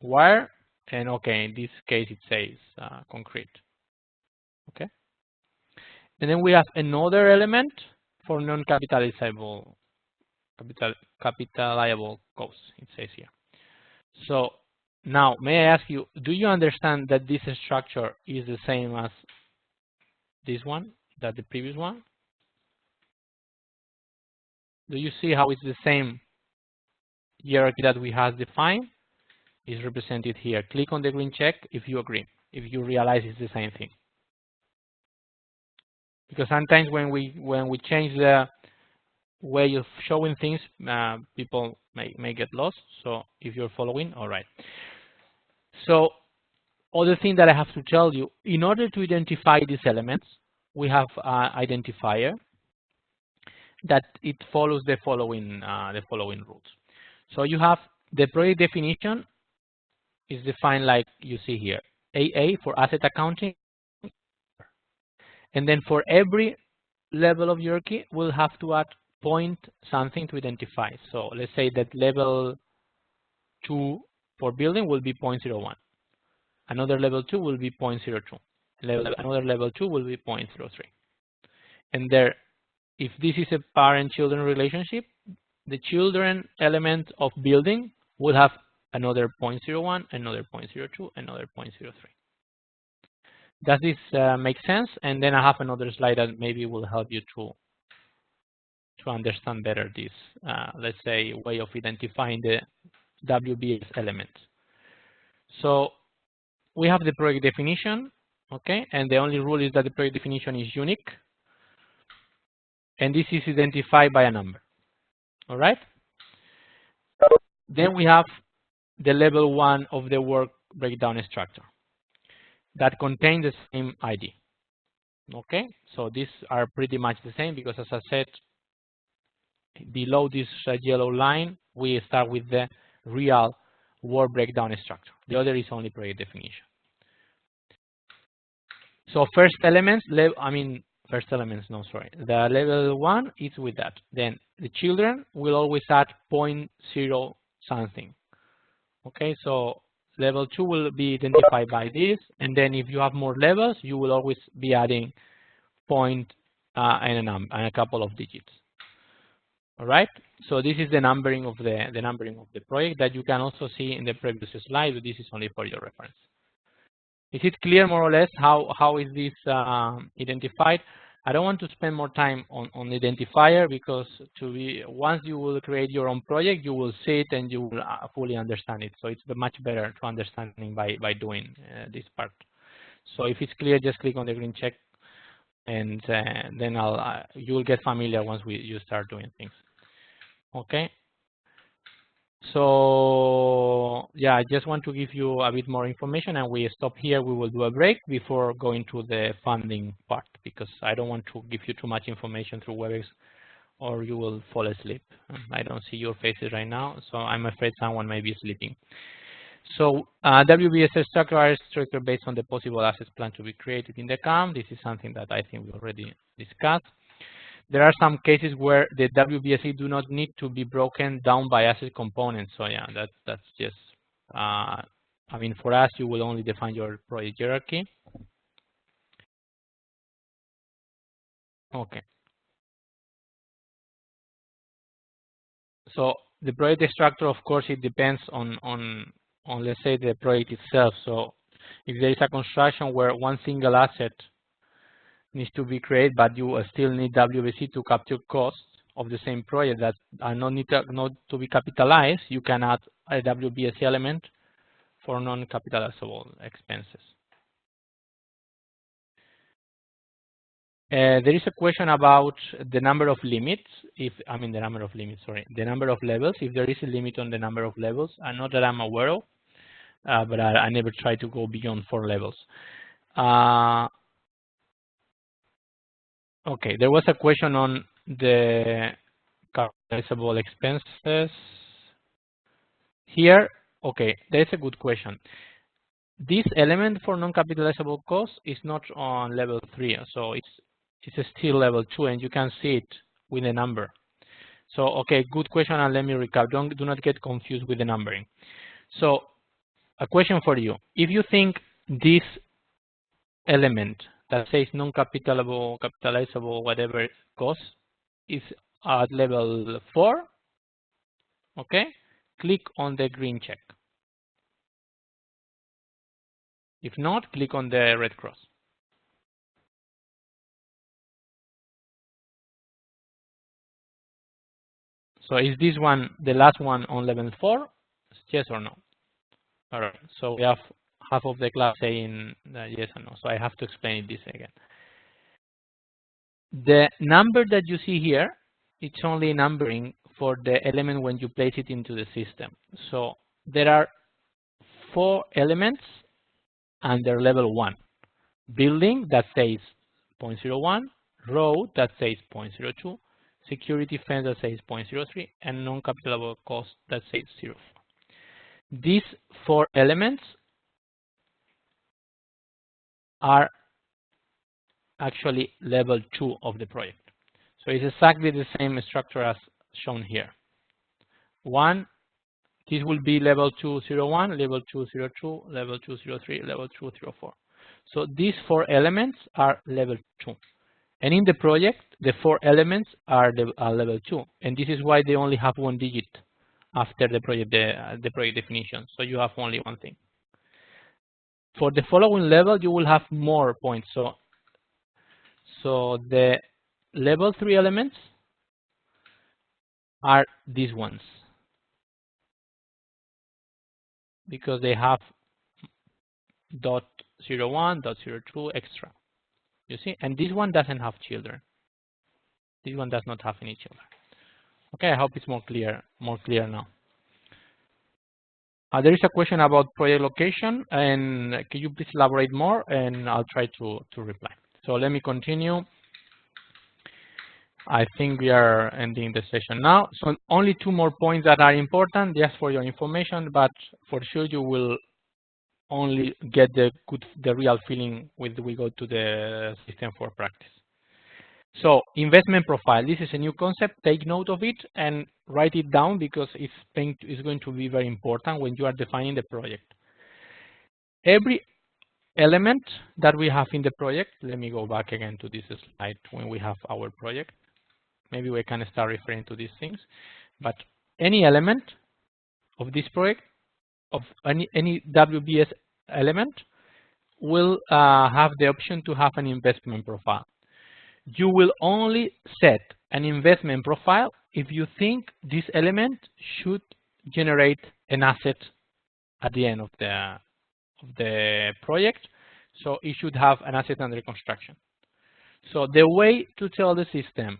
wire, and in this case it says concrete. Okay. And then we have another element for non-capitalizable capitalizable costs, it says here. So now, may I ask you, do you understand that this structure is the same as this one, that the previous one? Do you see how it's the same hierarchy that we have defined is represented here? Click on the green check if you agree, if you realize it's the same thing. Because sometimes when we change the way of showing things, people may get lost. So if you're following, all right. So other thing that I have to tell you, in order to identify these elements, we have identifier that it follows the following rules. So you have the project definition is defined like you see here, AA for asset accounting. And then for every level of hierarchy, we'll have to add point something to identify. So let's say that level 2 for building will be 0.01. Another level 2 will be 0.02. Another level 2 will be 0.03. And there, if this is a parent-children relationship, the children element of building will have another 0.01, another 0.02, another 0.03. Does this make sense? And then I have another slide that maybe will help you to understand better this, let's say, way of identifying the WBS elements. So we have the project definition, okay? And the only rule is that the project definition is unique. And this is identified by a number, all right? Then we have the level 1 of the work breakdown structure that contains the same ID, okay? So these are pretty much the same because, as I said, below this yellow line, we start with the real work breakdown structure. The other is only project definition. So the level 1 is with that. Then the children will always add 0.0 something. Okay, so level 2 will be identified by this, and then if you have more levels, you will always be adding point and a couple of digits. All right, so this is the numbering of the project that you can also see in the previous slide. But this is only for your reference. Is it clear more or less how is this identified? I don't want to spend more time on identifier because once you will create your own project, you will see it and you will fully understand it. So it's much better to understanding by doing this part. So if it's clear, just click on the green check, and then you will get familiar once you start doing things. Okay. So yeah, I just want to give you a bit more information, and we stop here. We will do a break before going to the funding part because I don't want to give you too much information through WebEx or you will fall asleep. I don't see your faces right now, so I'm afraid someone may be sleeping. So WBS structure are structured based on the possible assets planned to be created in the CAM. This is something that I think we already discussed. There are some cases where the WBSE do not need to be broken down by asset components. So yeah, that's just, I mean, for us, you will only define your project hierarchy. Okay. So the project structure, of course, it depends on let's say the project itself. So if there is a construction where one single asset needs to be created, but you still need WBC to capture costs of the same project that are not to be capitalized, you can add a WBC element for non-capitalizable expenses. There is a question about the number of limits. The number of levels. If there is a limit on the number of levels, not that I'm aware of, but I never try to go beyond 4 levels. Okay, there was a question on the capitalizable expenses. Here, okay, there's a good question. This element for non-capitalizable costs is not on level 3, so it's still level 2, and you can see it with the number. So, okay, good question, and let me recap. Do not get confused with the numbering. So, a question for you. If you think this element that says non-capitalizable, capitalizable, whatever cost is at level 4, okay, click on the green check. If not, click on the red cross. So is this one the last one on level 4? Yes or no? All right. So we have half of the class saying yes or no. So I have to explain this again. The number that you see here, it's only numbering for the element when you place it into the system. So there are 4 elements under level 1. Building that says 0.01, road that says 0.02, security fence that says 0.03, and non-capitalizable cost that says 0.4. These 4 elements are actually level 2 of the project. So it's exactly the same structure as shown here. This will be level 201, level 202, level 203, level 204. So these 4 elements are level 2. And in the project, the 4 elements are level 2. And this is why they only have 1 digit after the project definition. So you have only one thing. For the following level, you will have more points. So the level 3 elements are these ones, because they have .01, .02 extra. You see, and this one doesn't have children. This one does not have any children. Okay, I hope it's more clear now. There is a question about project location, and can you please elaborate more? And I'll try to reply. So let me continue. I think we are ending the session now. So only 2 more points that are important, just for your information, but for sure you will only get the real feeling when we go to the system for practice. So investment profile, this is a new concept. Take note of it and write it down, because it's going to be very important when you are defining the project. Every element that we have in the project, let me go back again to this slide when we have our project. Maybe we can start referring to these things. But any element of this project, of any WBS element, will have the option to have an investment profile. You will only set an investment profile if you think this element should generate an asset at the end of the project. So it should have an asset under construction. So the way to tell the system,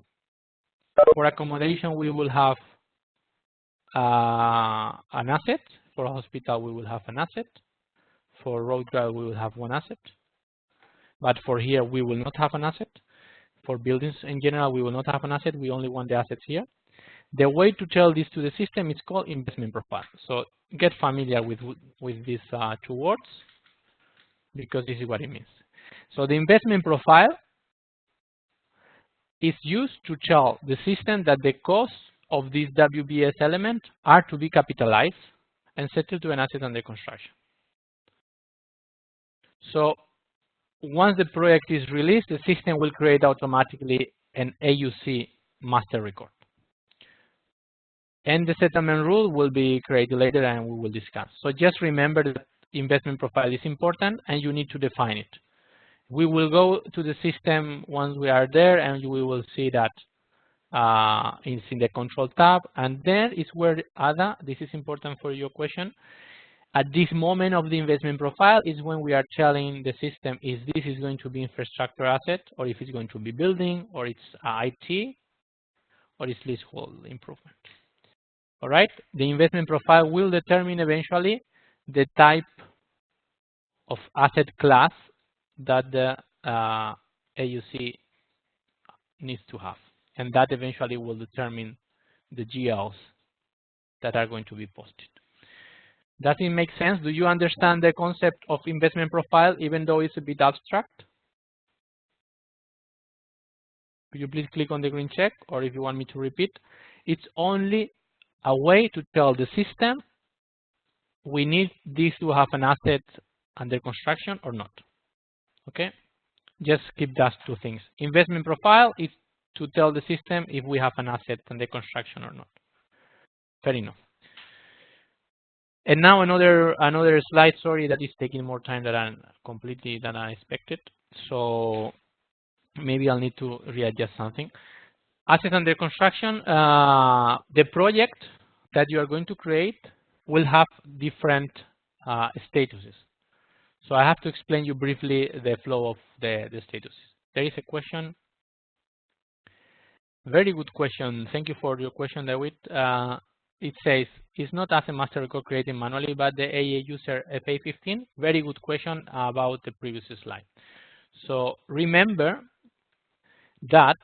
for accommodation, we will have an asset. For a hospital, we will have an asset. For road drive, we will have 1 asset. But for here, we will not have an asset. For buildings in general, we will not have an asset. We only want the assets here. The way to tell this to the system is called investment profile. So get familiar with these 2 words, because this is what it means. So the investment profile is used to tell the system that the costs of this WBS element are to be capitalized and settled to an asset under construction. So once the project is released, the system will create automatically an AuC master record. And the settlement rule will be created later, and we will discuss. So just remember that investment profile is important and you need to define it. We will go to the system once we are there, and we will see that it's in the control tab. And then is where ADA, this is important for your question. At this moment of the investment profile is when we are telling the system if this is going to be infrastructure asset, or if it's going to be building, or it's IT, or it's leasehold improvement. All right, the investment profile will determine eventually the type of asset class that the AuC needs to have. And that eventually will determine the GLs that are going to be posted. Does it make sense? Do you understand the concept of investment profile, even though it's a bit abstract? Could you please click on the green check, or if you want me to repeat, it's only a way to tell the system we need this to have an asset under construction or not. Okay? Just keep those 2 things. Investment profile is to tell the system if we have an asset under construction or not. Fair enough. And now another slide, sorry, that is taking more time than I expected. So maybe I'll need to readjust something. Asset under construction, the project that you are going to create will have different statuses. So I have to explain you briefly the flow of the statuses. There is a question. Very good question. Thank you for your question, David. It says, it's not as a master record created manually, but the AA user FA15. Very good question about the previous slide. So remember that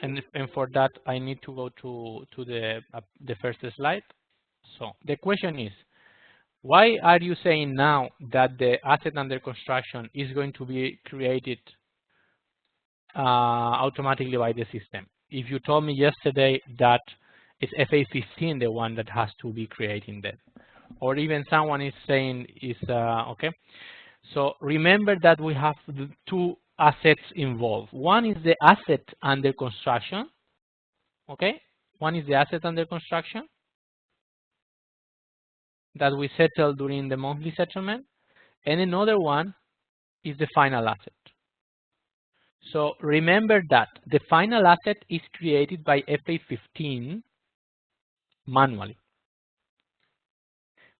and for that I need to go to the first slide. So the question is, why are you saying now that the asset under construction is going to be created automatically by the system? If you told me yesterday that it's FA15 the one that has to be creating that, or even someone is saying is okay. So remember that we have the two assets involved. One is the asset under construction. Okay, one is the asset under construction that we settle during the monthly settlement, and another one is the final asset. So remember that the final asset is created by FA15 manually.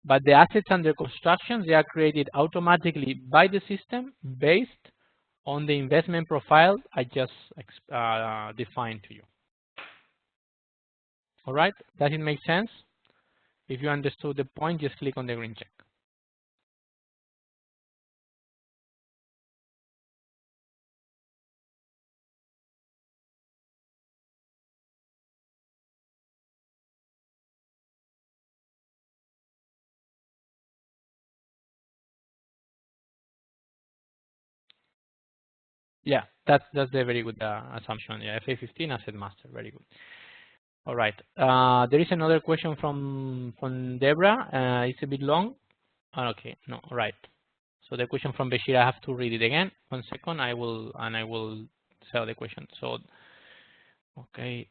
But the assets under construction, they are created automatically by the system based on the investment profile I just defined to you. All right, does it make sense? If you understood the point, just click on the green check. Yeah, that's a very good assumption. Yeah, FA15 asset master, very good. All right. There is another question from Debra. It's a bit long. Okay, no, right. So the question from Bashir, I have to read it again. 1 second, I will tell the question. So, okay,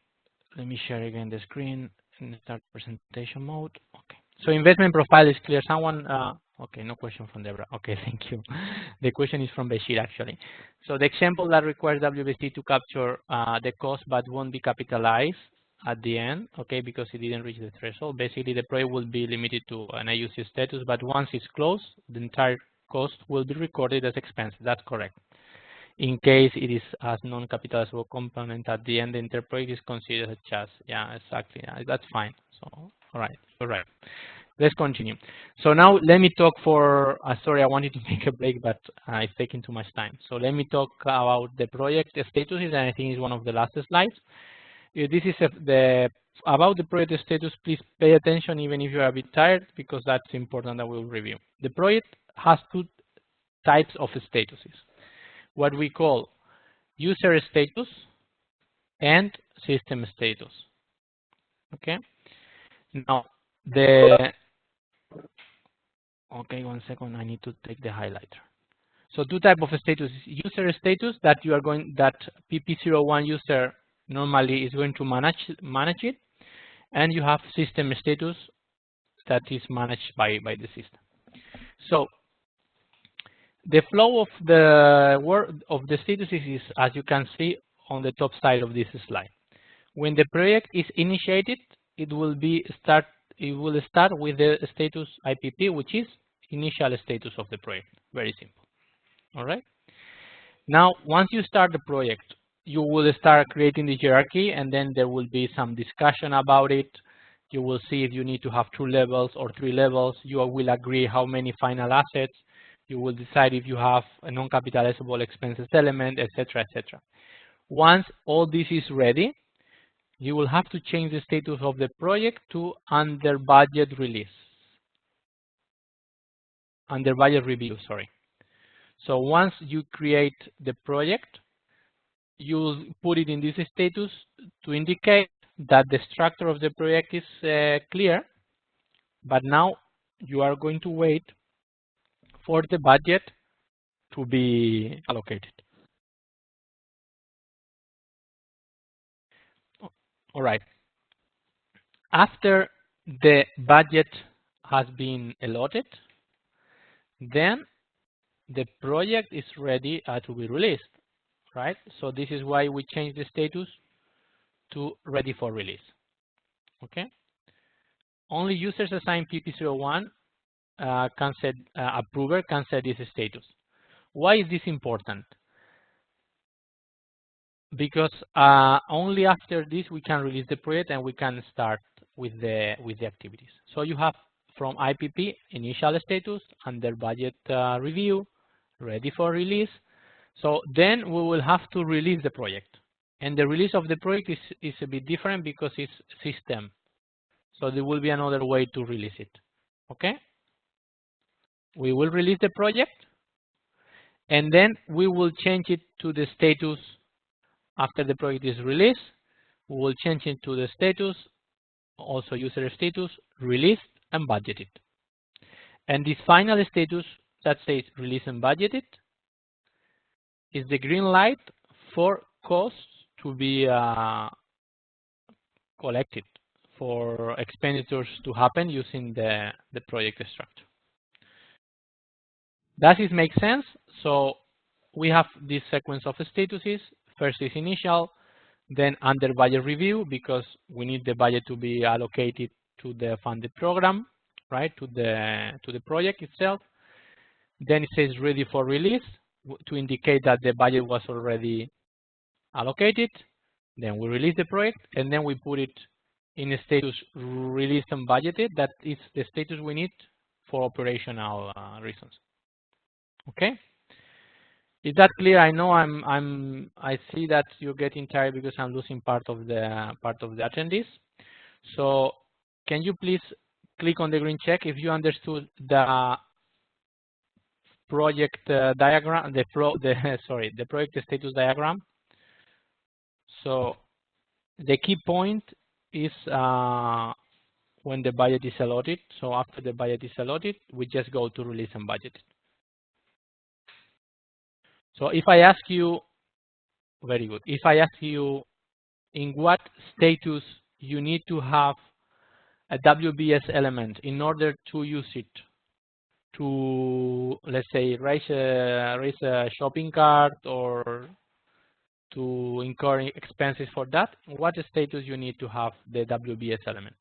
let me share again the screen and start presentation mode. Okay. So investment profile is clear. Someone, okay, no question from Debra. Okay, thank you. The question is from Bashir actually. So the example that requires WBC to capture the cost but won't be capitalized at the end, okay, because it didn't reach the threshold. Basically, the project will be limited to an AuC status, but once it's closed, the entire cost will be recorded as expense. That's correct. In case it is as non-capitalizable component at the end, the entire project is considered a charge. Yeah, exactly. Yeah, that's fine. So, all right, all right. Let's continue. So now let me talk for, sorry, I wanted to make a break, but it's taking too much time. So let me talk about the project statuses, and I think it's one of the last slides. This is about the project status. Please pay attention even if you are a bit tired, because that's important that we'll review. The project has two types of statuses, what we call user status and system status. Okay. Now okay, 1 second, I need to take the highlighter. So two types of status: user status, that you are going, that PP01 user normally is going to manage it, and you have system status that is managed by the system. So the flow of the statuses is, as you can see on the top side of this slide. When the project is initiated, it will start with the status IPP, which is initial status of the project. Very simple. All right. Now, once you start the project, you will start creating the hierarchy, and then there will be some discussion about it. You will see if you need to have 2 levels or 3 levels. You will agree how many final assets. You will decide if you have a non-capitalizable expenses element, etc., etc. Once all this is ready, you will have to change the status of the project to under budget release. Under budget review, sorry. So once you create the project, you'll put it in this status to indicate that the structure of the project is clear, but now you are going to wait for the budget to be allocated. All right. After the budget has been allotted, then the project is ready to be released, right? So this is why we change the status to ready for release. Okay. Only users assigned PP01 can set approver can set this status. Why is this important? Because only after this we can release the project and we can start with the activities. So you have from IPP initial status, under budget review, ready for release. So then we will have to release the project, And the release of the project is a bit different because it's system. So there will be another way to release it. Okay? We will release the project, and then we will change it to the status after the project is released. We will change it to the status, also user status, released and budgeted. And this final status that says released and budgeted is the green light for costs to be collected, for expenditures to happen using the project structure. Does it make sense? So we have this sequence of statuses. First is initial, then under budget review, because we need the budget to be allocated to the funded program, right, to the project itself. Then it says ready for release to indicate that the budget was already allocated. Then we release the project, and then we put it in a status released and budgeted. That is the status we need for operational reasons. Okay. Is that clear? I know I see that you're getting tired because I'm losing part of the attendees. So can you please click on the green check if you understood the project diagram, the project status diagram. So the key point is when the budget is allotted. So after the budget is allotted, we just go to release and budget. So if I ask you, very good. If I ask you in what status you need to have a WBS element in order to use it to, let's say, raise a shopping cart or to incur expenses for that, what status you need to have the WBS element?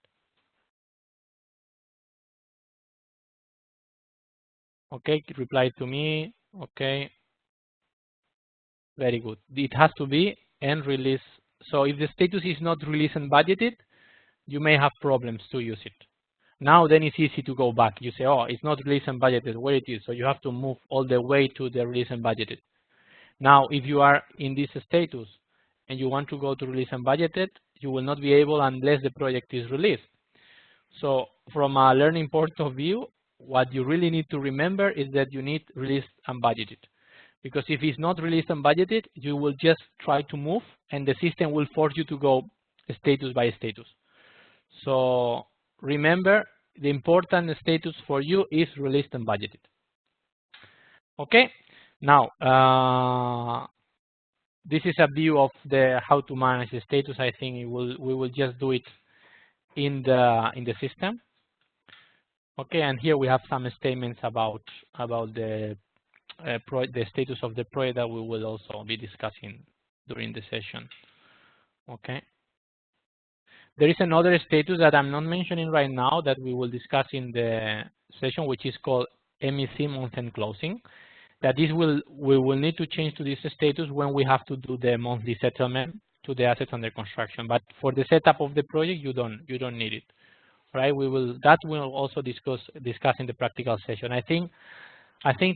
Okay, reply to me. Okay. Very good. It has to be and release. So if the status is not released and budgeted, you may have problems to use it. Now then it's easy to go back. You say, oh, it's not released and budgeted, where it is. So you have to move all the way to the release and budgeted. Now, if you are in this status and you want to go to release and budgeted, you will not be able unless the project is released. So from a learning point of view, what you really need to remember is that you need released and budgeted. Because if it's not released and budgeted, you will just try to move and the system will force you to go status by status. So remember, the important status for you is released and budgeted. Okay, now this is a view of the how to manage the status. I think we will just do it in the system. Okay, and here we have some statements about the status of the project that we will also be discussing during the session. Okay. There is another status that I'm not mentioning right now that we will discuss in the session, which is called MEC month-end closing. That we will need to change to this status when we have to do the monthly settlement to the assets under construction. But for the setup of the project, you don't need it, right? That we'll also discuss in the practical session. I think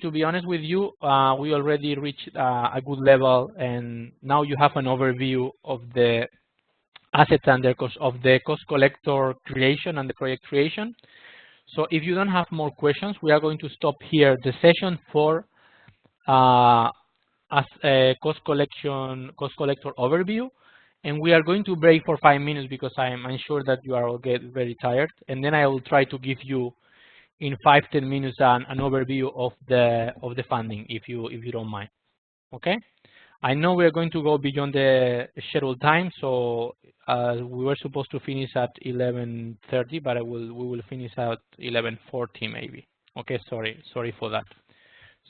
to be honest with you, we already reached a good level, and now you have an overview of the assets under of the cost collector creation and the project creation. So if you don't have more questions, we are going to stop here the session for as a cost collector overview, and we are going to break for 5 minutes because I'm sure that you are all very tired, and then I will try to give you in 5-10 minutes an overview of the funding, if you don't mind. Okay. I know we are going to go beyond the scheduled time, so we were supposed to finish at 11:30, but we will finish at 11:40 maybe. Okay, sorry for that.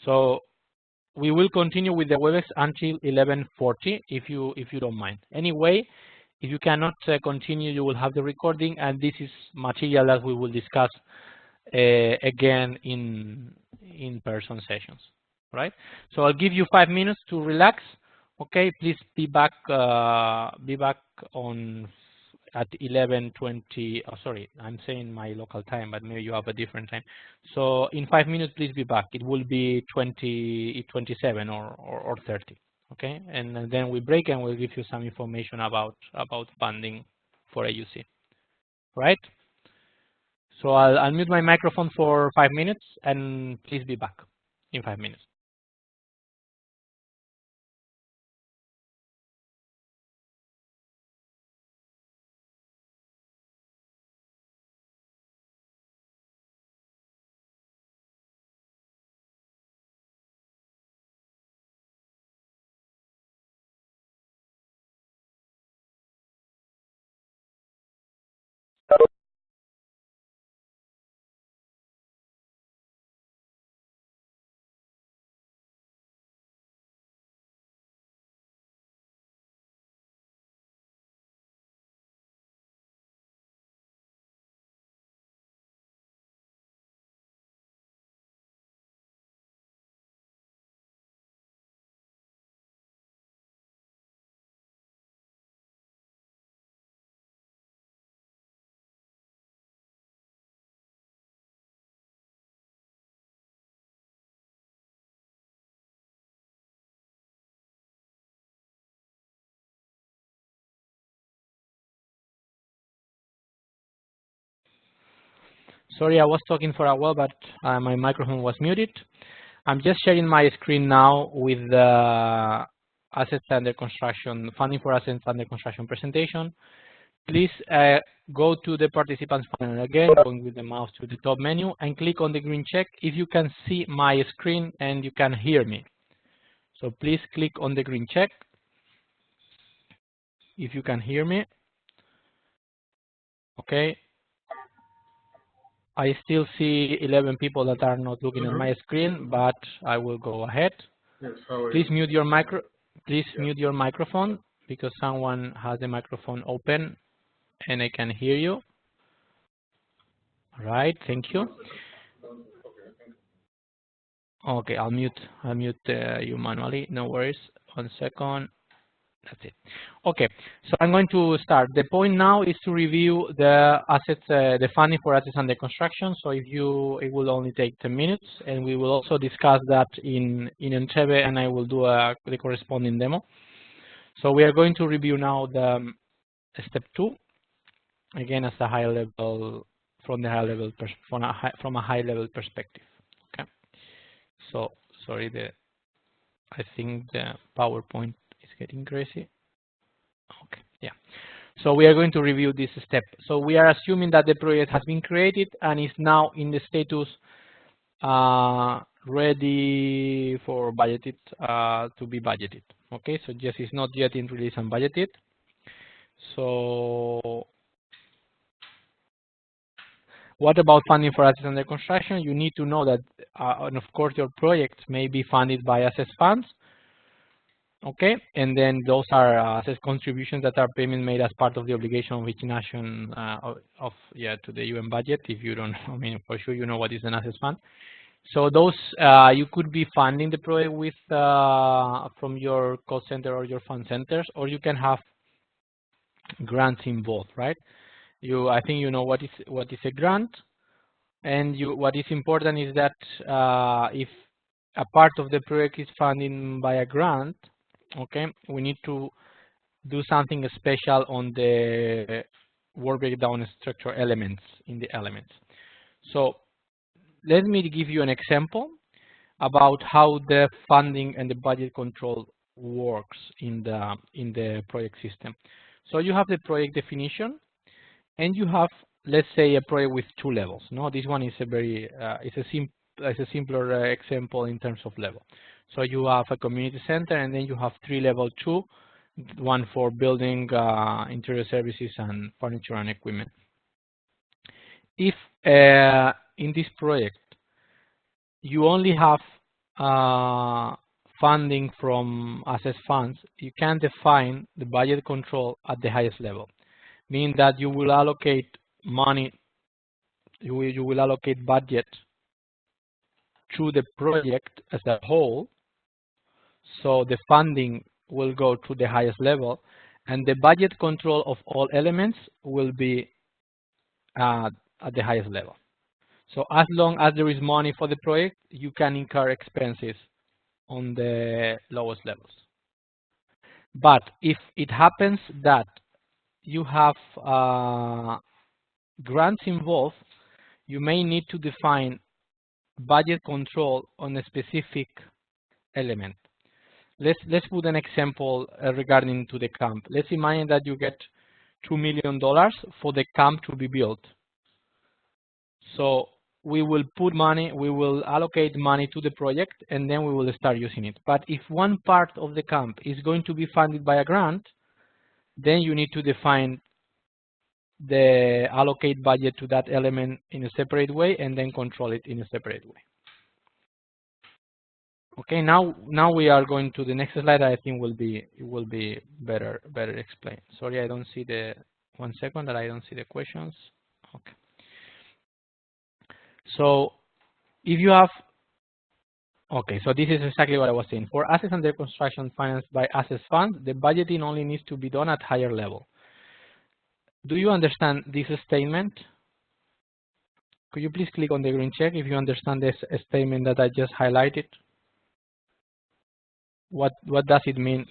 So we will continue with the WebEx until 11:40 if you don't mind. Anyway, if you cannot continue, you will have the recording, and this is material that we will discuss again in person sessions, right? So I'll give you 5 minutes to relax. Okay, please be back on at 11:20. Oh, sorry, I'm saying my local time, but maybe you have a different time. So in 5 minutes, please be back. It will be 20:27 or 30. Okay, and then we break and we'll give you some information about funding for AuC. Right? So I'll mute my microphone for 5 minutes, and please be back in 5 minutes. Sorry, I was talking for a while, but my microphone was muted. I'm just sharing my screen now with the assets under construction, funding for assets under construction presentation. Please go to the participants panel again, going with the mouse to the top menu, and click on the green check if you can see my screen and you can hear me. So please click on the green check if you can hear me. Okay. I still see 11 people that are not looking at my screen, but I will go ahead. Yes, Please mute your mute your microphone, because someone has the microphone open and I can hear you. All right, thank you. Okay, I'll mute you manually. No worries. 1 second. That's it. Okay, so I'm going to start. The point now is to review the assets, the funding for assets under construction. So it will only take 10 minutes, and we will also discuss that in Entebbe, and I will do the corresponding demo. So we are going to review now the step 2, again as a high level, from a high level perspective. Okay. So sorry, I think the PowerPoint is getting crazy. Okay, yeah. So we are going to review this step. So we are assuming that the project has been created and is now in the status ready for budgeted, to be budgeted. Okay, so just it's not yet in release and budgeted. So what about funding for assets under construction? You need to know that, and of course, your project may be funded by asset funds. Okay, and then those are asset contributions that are payment made as part of the obligation of each nation to the UN budget. If you don't, I mean, for sure you know what is an asset fund. So those you could be funding the project with from your cost center or your fund centers, or you can have grants involved, right? I think you know what is a grant, and what is important is that if a part of the project is funded by a grant, okay, we need to do something special on the work breakdown structure elements in the elements. So let me give you an example about how the funding and the budget control works in the project system. So you have the project definition, and you have, let's say, a project with 2 levels. No, this one is a simpler example in terms of level. So you have a community center, and then you have 3 level 2, one for building, interior services, and furniture and equipment. If in this project you only have funding from asset funds, you can define the budget control at the highest level, meaning that you will allocate money, you will allocate budget to the project as a whole. So the funding will go to the highest level, and the budget control of all elements will be at the highest level. So as long as there is money for the project, you can incur expenses on the lowest levels. But if it happens that you have grants involved, you may need to define budget control on a specific element. Let's put an example regarding to the camp. Let's imagine that you get $2 million for the camp to be built. So we will put money, we will allocate money to the project, and then we will start using it. But if one part of the camp is going to be funded by a grant, then you need to define the allocate budget to that element in a separate way and then control it in a separate way. Okay, now we are going to the next slide. I think will be better explained. Sorry, I don't see the 1 second that I don't see the questions. Okay. So if you have, okay, so this is exactly what I was saying. For assets under construction financed by assets fund, the budgeting only needs to be done at higher level. Do you understand this statement? Could you please click on the green check if you understand this statement that I just highlighted? What does it mean?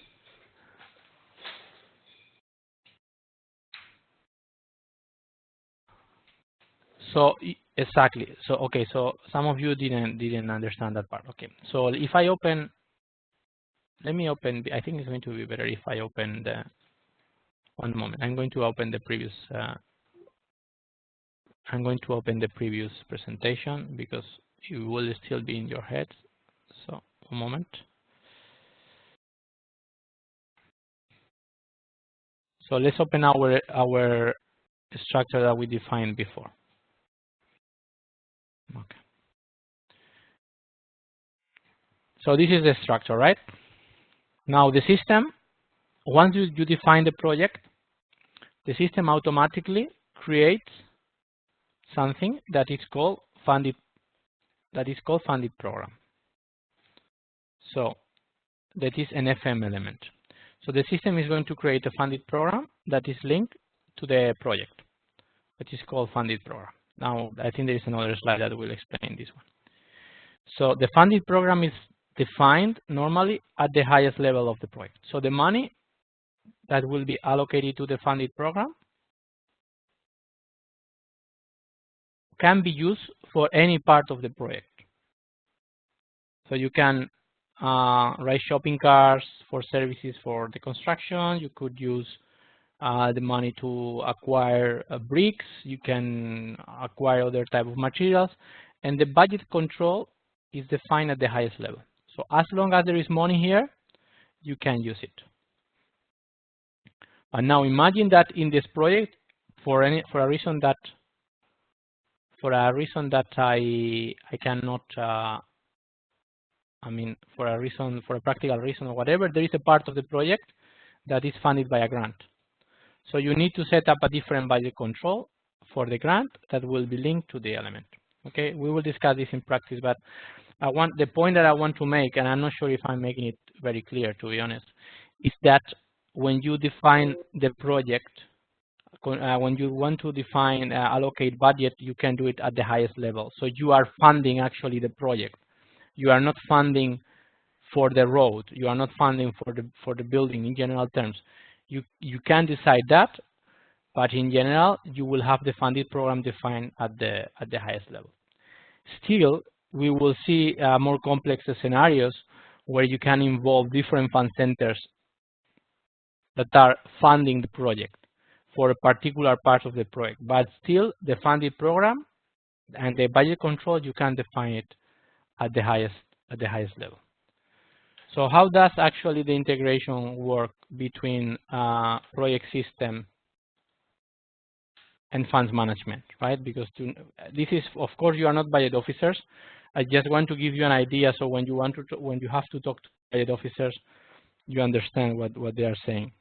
So exactly. So okay. So some of you didn't understand that part. Okay. So if I open, let me open. I think it's going to be better if I open the. One moment. I'm going to open the previous. I'm going to open the previous presentation because it will still be in your head. So one moment. So let's open our structure that we defined before. Okay. So this is the structure, right? Now the system, once you define the project, the system automatically creates something that is called funded program. So that is an FM element. So the system is going to create a funded program that is linked to the project, which is called funded program. Now I think there is another slide that will explain this one. So the funded program is defined normally at the highest level of the project. So the money that will be allocated to the funded program can be used for any part of the project. So you can write shopping carts for services for the construction. You could use the money to acquire bricks. You can acquire other type of materials. And the budget control is defined at the highest level. So as long as there is money here, you can use it. And now imagine that in this project, for a reason that I cannot, I mean, for a practical reason or whatever, there is a part of the project that is funded by a grant. So you need to set up a different budget control for the grant that will be linked to the element. Okay, we will discuss this in practice, but the point that I want to make, and I'm not sure if I'm making it very clear, to be honest, is that when you define the project, when you want to define allocate budget, you can do it at the highest level. So you are funding actually the project. You are not funding for the road. You are not funding for the building in general terms. You can decide that, but in general, you will have the funded program defined at the highest level. Still, we will see more complex scenarios where you can involve different fund centers that are funding the project for a particular part of the project. But still, the funded program and the budget control, you can define it at the highest level. So how does actually the integration work between project system and funds management, right? Because this is, of course, you are not budget officers. I just want to give you an idea, so when you have to talk to budget officers, you understand what they are saying.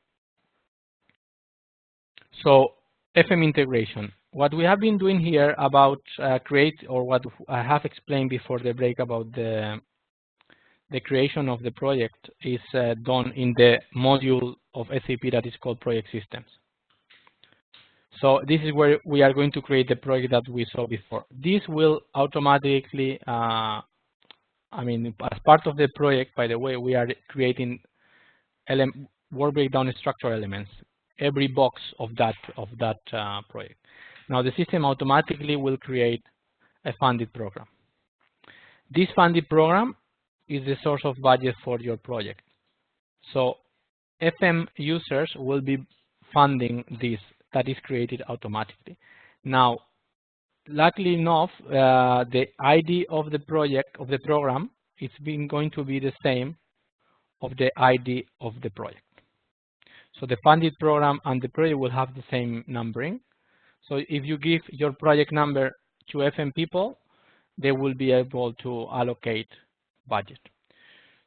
So FM integration. What we have been doing here about what I have explained before the break about the creation of the project is done in the module of SAP that is called Project Systems. So this is where we are going to create the project that we saw before. This will automatically, I mean, as part of the project, by the way, we are creating work breakdown structure elements, every box of that project. Now the system automatically will create a funded program. This funded program is the source of budget for your project. So FM users will be funding this that is created automatically. Now, luckily enough, the ID of the project, of the program, it's going to be the same of the ID of the project. So the funded program and the project will have the same numbering. So if you give your project number to FM people, they will be able to allocate budget.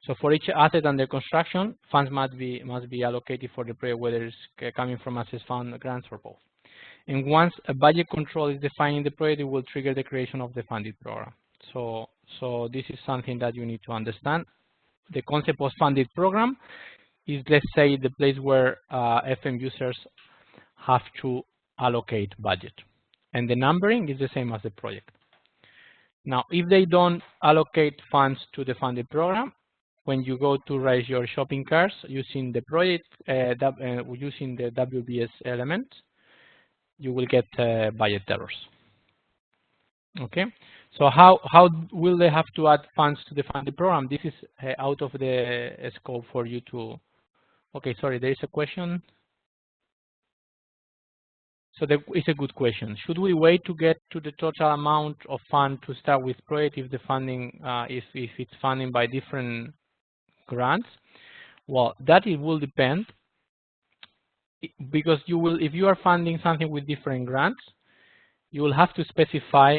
So for each asset under construction, funds must be allocated for the project, whether it's coming from access fund, grants, or both. And once a budget control is defined in the project, it will trigger the creation of the funded program. So this is something that you need to understand. The concept of funded program is, let's say, the place where FM users have to allocate budget. And the numbering is the same as the project. Now, if they don't allocate funds to the funded program, when you go to raise your shopping carts using the project, using the WBS element, you will get budget errors. Okay, so how will they have to add funds to the funded program? This is out of the scope for you to. Okay, sorry, there is a question. So it's a good question. Should we wait to get to the total amount of fund to start with project if the funding, if it's funding by different grants? Well, that it will depend, because you will, if you are funding something with different grants, you will have to specify.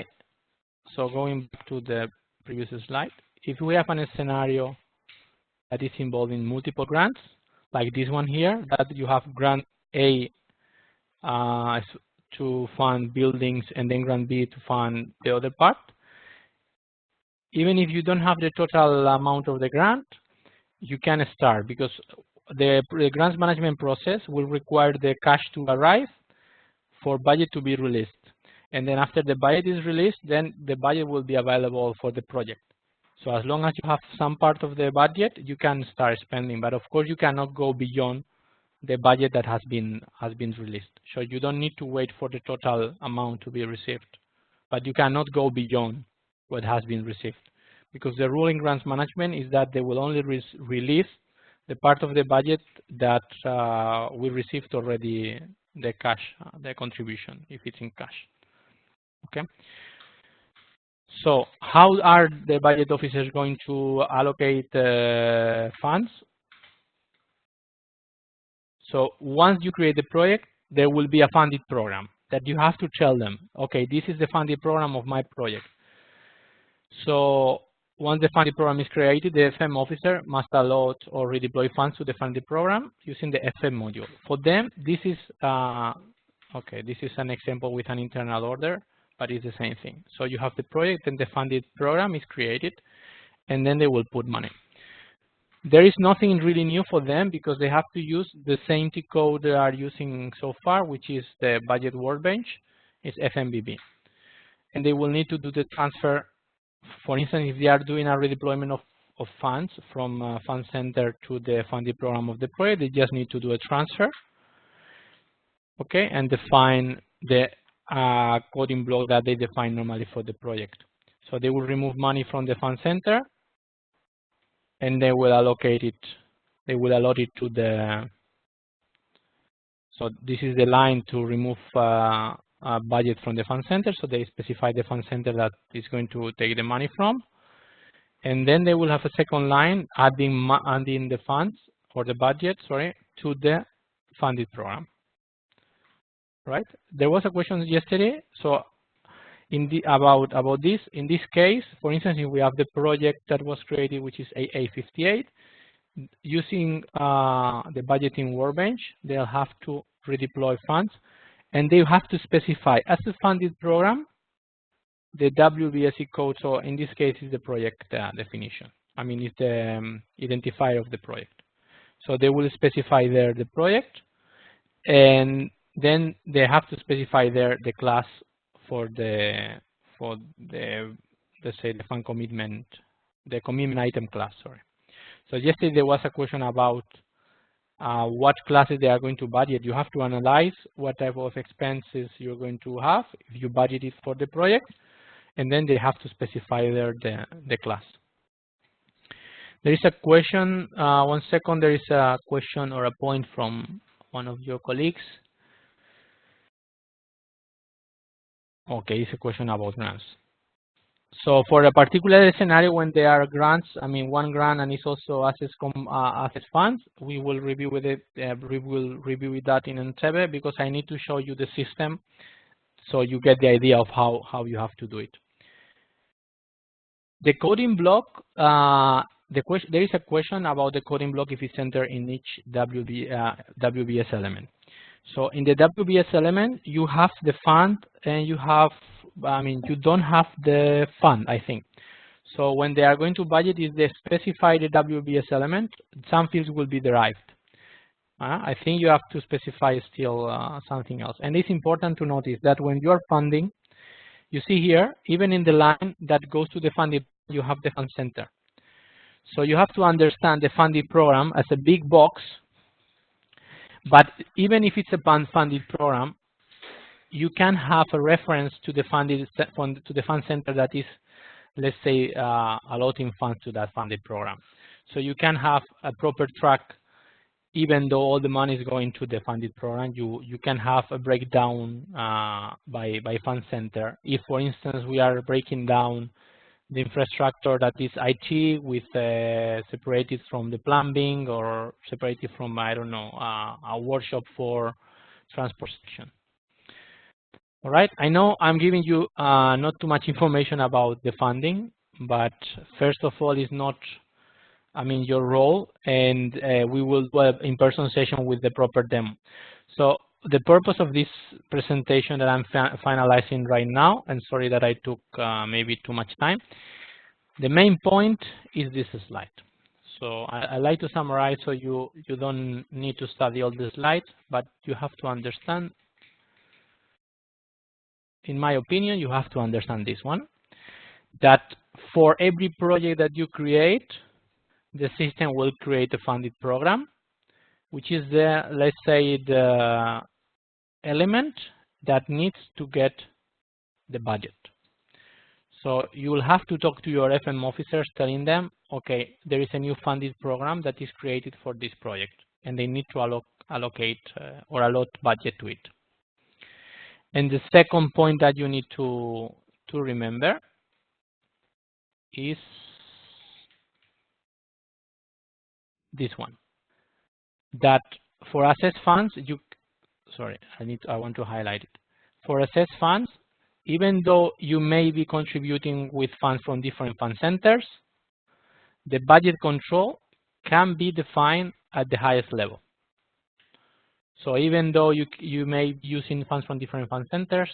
So going back to the previous slide, if we have a scenario that is involving multiple grants, like this one here, that you have grant A to fund buildings and then grant B to fund the other part, even if you don't have the total amount of the grant, you can start, because the grants management process will require the cash to arrive for budget to be released. And then after the budget is released, then the budget will be available for the project. So as long as you have some part of the budget, you can start spending. But of course, you cannot go beyond the budget that has been released. So you don't need to wait for the total amount to be received. But you cannot go beyond what has been received, because the rule in grants management is that they will only release the part of the budget that we received already, the cash, the contribution, if it's in cash. Okay. So how are the budget officers going to allocate funds? So once you create the project, there will be a funded program that you have to tell them, okay, this is the funded program of my project. So once the funded program is created, the FM officer must allot or redeploy funds to the funded program using the FM module. For them, this is okay. This is an example with an internal order, but it's the same thing. So you have the project and the funded program is created, and then they will put money. There is nothing really new for them, because they have to use the same T code they are using so far, which is the budget workbench. It's FMBB. And they will need to do the transfer. For instance, if they are doing a redeployment of funds from fund center to the funded program of the project, they just need to do a transfer, okay, and define the coding block that they define normally for the project. So they will remove money from the fund center, and they will allocate it. They will allot it to the. So this is the line to remove budget from the fund center. So they specify the fund center that is going to take the money from, and then they will have a second line adding the funds or the budget, sorry, to the funded program. Right? There was a question yesterday. So about this, in this case, for instance, if we have the project that was created, which is AA58, using the budgeting workbench, they'll have to redeploy funds, and they have to specify as a funded program the WBSE code. So in this case, is the project definition. I mean, it's the identifier of the project. So they will specify there the project, and then they have to specify there the class for the let's say the fund commitment, the commitment item class. Sorry. So yesterday there was a question about what classes they are going to budget. You have to analyze what type of expenses you're going to have if you budget it for the project, and then they have to specify there the class. There is a question, one second, there is a question or a point from one of your colleagues. Okay, it's a question about grants. So for a particular scenario when there are grants, I mean one grant and it's also assets funds, we will review with it. We will review with that in Entebbe because I need to show you the system so you get the idea of how you have to do it. The coding block, there is a question about the coding block if it's entered in each WBS element. So in the WBS element, you have the fund and you have, I mean, you don't have the fund, I think. So when they are going to budget, if they specify the WBS element, some fields will be derived. I think you have to specify still something else. And it's important to notice that when you are funding, you see here, even in the line that goes to the funding, you have the fund center. So you have to understand the funding program as a big box. But even if it's a funded program, you can have a reference to the fund center that is, let's say, allotting funds to that funded program. So you can have a proper track, even though all the money is going to the funded program. You can have a breakdown by fund center. If, for instance, we are breaking down the infrastructure that is IT with separated from the plumbing or separated from, I don't know, a workshop for transportation. All right, I know I'm giving you not too much information about the funding, but first of all, it's not, I mean, your role, and we will do an in-person session with the proper demo. So the purpose of this presentation that I'm finalizing right now, and sorry that I took maybe too much time, the main point is this slide. So I like to summarize so you don't need to study all the slides, but you have to understand, in my opinion, you have to understand this one, that for every project that you create, the system will create a funded program, which is the, let's say, the element that needs to get the budget. So you will have to talk to your FM officers telling them, okay, there is a new funded program that is created for this project, and they need to allocate or allot budget to it. And the second point that you need to remember is this one, that for assess funds, I want to highlight it. For assess funds, even though you may be contributing with funds from different fund centers, the budget control can be defined at the highest level. So even though you may be using funds from different fund centers,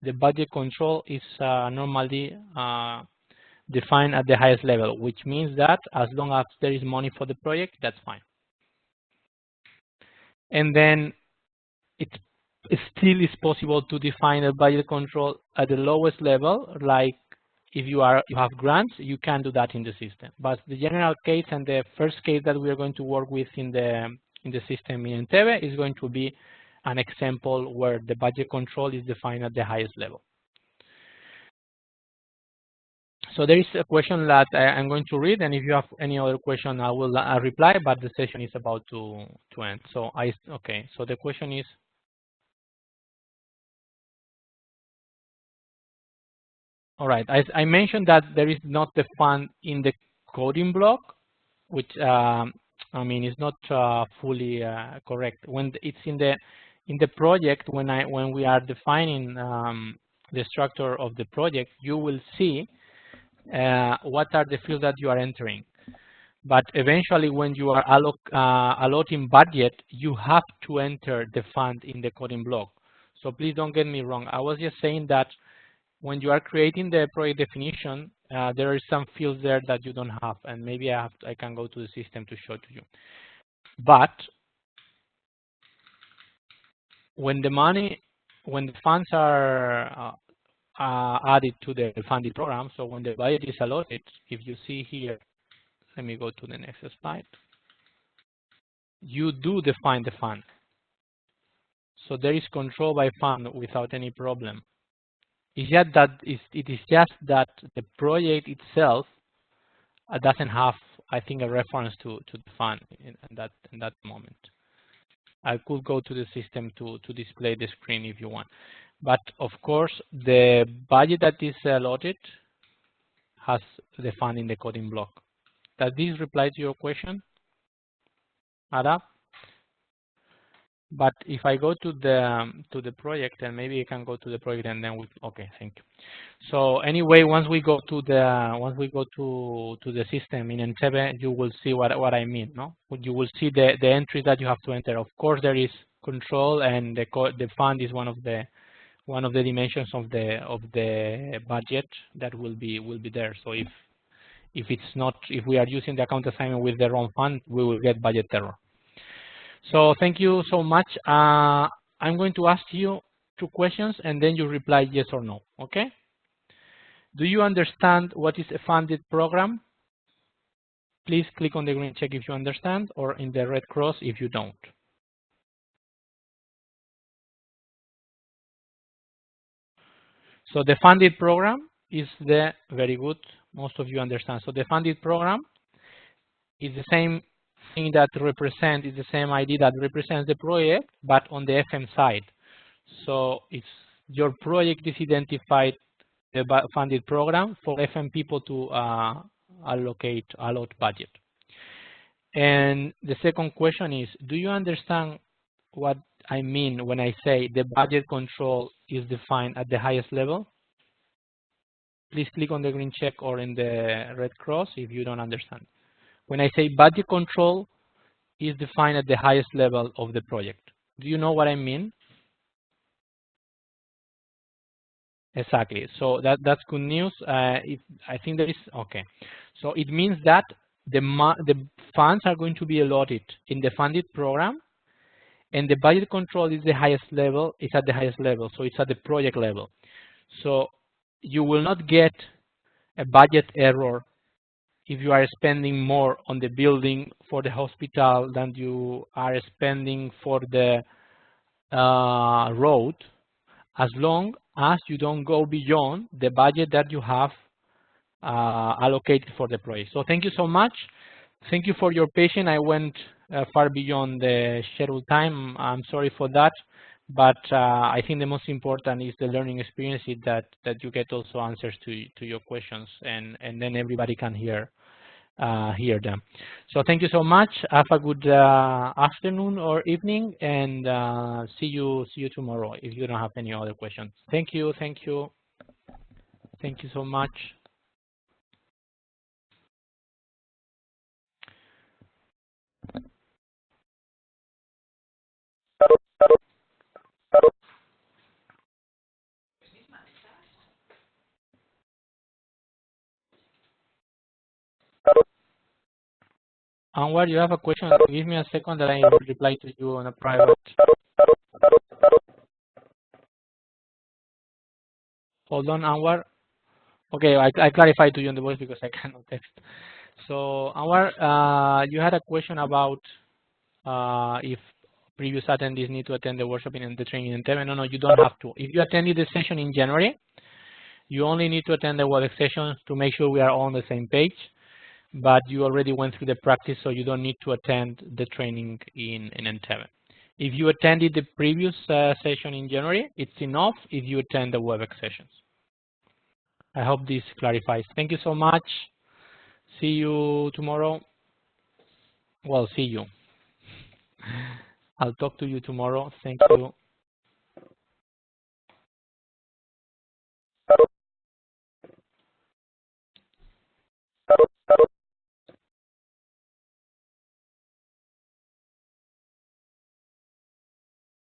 the budget control is normally defined at the highest level, which means that as long as there is money for the project, that's fine. And then it still is possible to define a budget control at the lowest level, like if you have grants, you can do that in the system. But the general case and the first case that we are going to work with in the system in Entebbe is going to be an example where the budget control is defined at the highest level. So there is a question that I'm going to read, and if you have any other question, I will reply, but the session is about to end. So okay, so the question is, all right, I mentioned that there is not the fund in the coding block, which I mean is not fully correct. When it's in the project, when we are defining the structure of the project, you will see what are the fields that you are entering. But eventually, when you are allotting budget, you have to enter the fund in the coding block. So please don't get me wrong. I was just saying that when you are creating the project definition, there are some fields there that you don't have, and maybe I can go to the system to show to you. But when the funds are added to the funded program, so when the budget is allotted, if you see here, let me go to the next slide. you do define the fund. So there is control by fund without any problem. It's just that it is just that the project itself doesn't have, I think, a reference to the fund in that moment. I could go to the system to display the screen if you want. But of course, the budget that is allotted has the fund in the coding block. Does this reply to your question, Ada? But if I go to the project, and maybe I can go to the project and then okay, thank you. So anyway, once we go to the system in Entebbe, you will see what I mean, no? You will see the entries that you have to enter. Of course, there is control, and the fund is one of the dimensions of the budget that will be there. So if we are using the account assignment with the wrong fund, we will get budget error. So thank you so much. I'm going to ask you 2 questions, and then you reply yes or no, okay? Do you understand what is a funded program? Please click on the green check if you understand, or in the red cross if you don't. So the funded program is very good, most of you understand. So the funded program is the same thing that represents, is the same ID that represents the project, but on the FM side. So it's your project is identified the funded program for FM people to allot budget. And the second question is, do you understand what I mean when I say the budget control is defined at the highest level? Please click on the green check or in the red cross if you don't understand. When I say budget control is defined at the highest level of the project, do you know what I mean? Exactly. So that's good news. I think there is okay. So it means that the funds are going to be allotted in the funded program, and the budget control is the highest level. It's at the highest level, so it's at the project level. So you will not get a budget error if you are spending more on the building for the hospital than you are spending for the road, as long as you don't go beyond the budget that you have allocated for the project. So thank you so much. Thank you for your patience. I went far beyond the scheduled time. I'm sorry for that. But I think the most important is the learning experience, is that you get also answers to your questions, and then everybody can hear them. So thank you so much. Have a good afternoon or evening, and see you tomorrow if you don't have any other questions. Thank you so much. Anwar, you have a question? Give me a second that I will reply to you on a private. Hold on, Anwar. Okay, I clarify to you in the voice because I cannot text. So Anwar, you had a question about if previous attendees need to attend the workshop and the training in Entebbe. No, you don't have to. If you attended the session in January, you only need to attend the WebEx session to make sure we are all on the same page. But you already went through the practice, so you don't need to attend the training in Entebbe. If you attended the previous session in January, it's enough if you attend the WebEx sessions. I hope this clarifies. Thank you so much. See you tomorrow. Well, see you. I'll talk to you tomorrow. Thank you.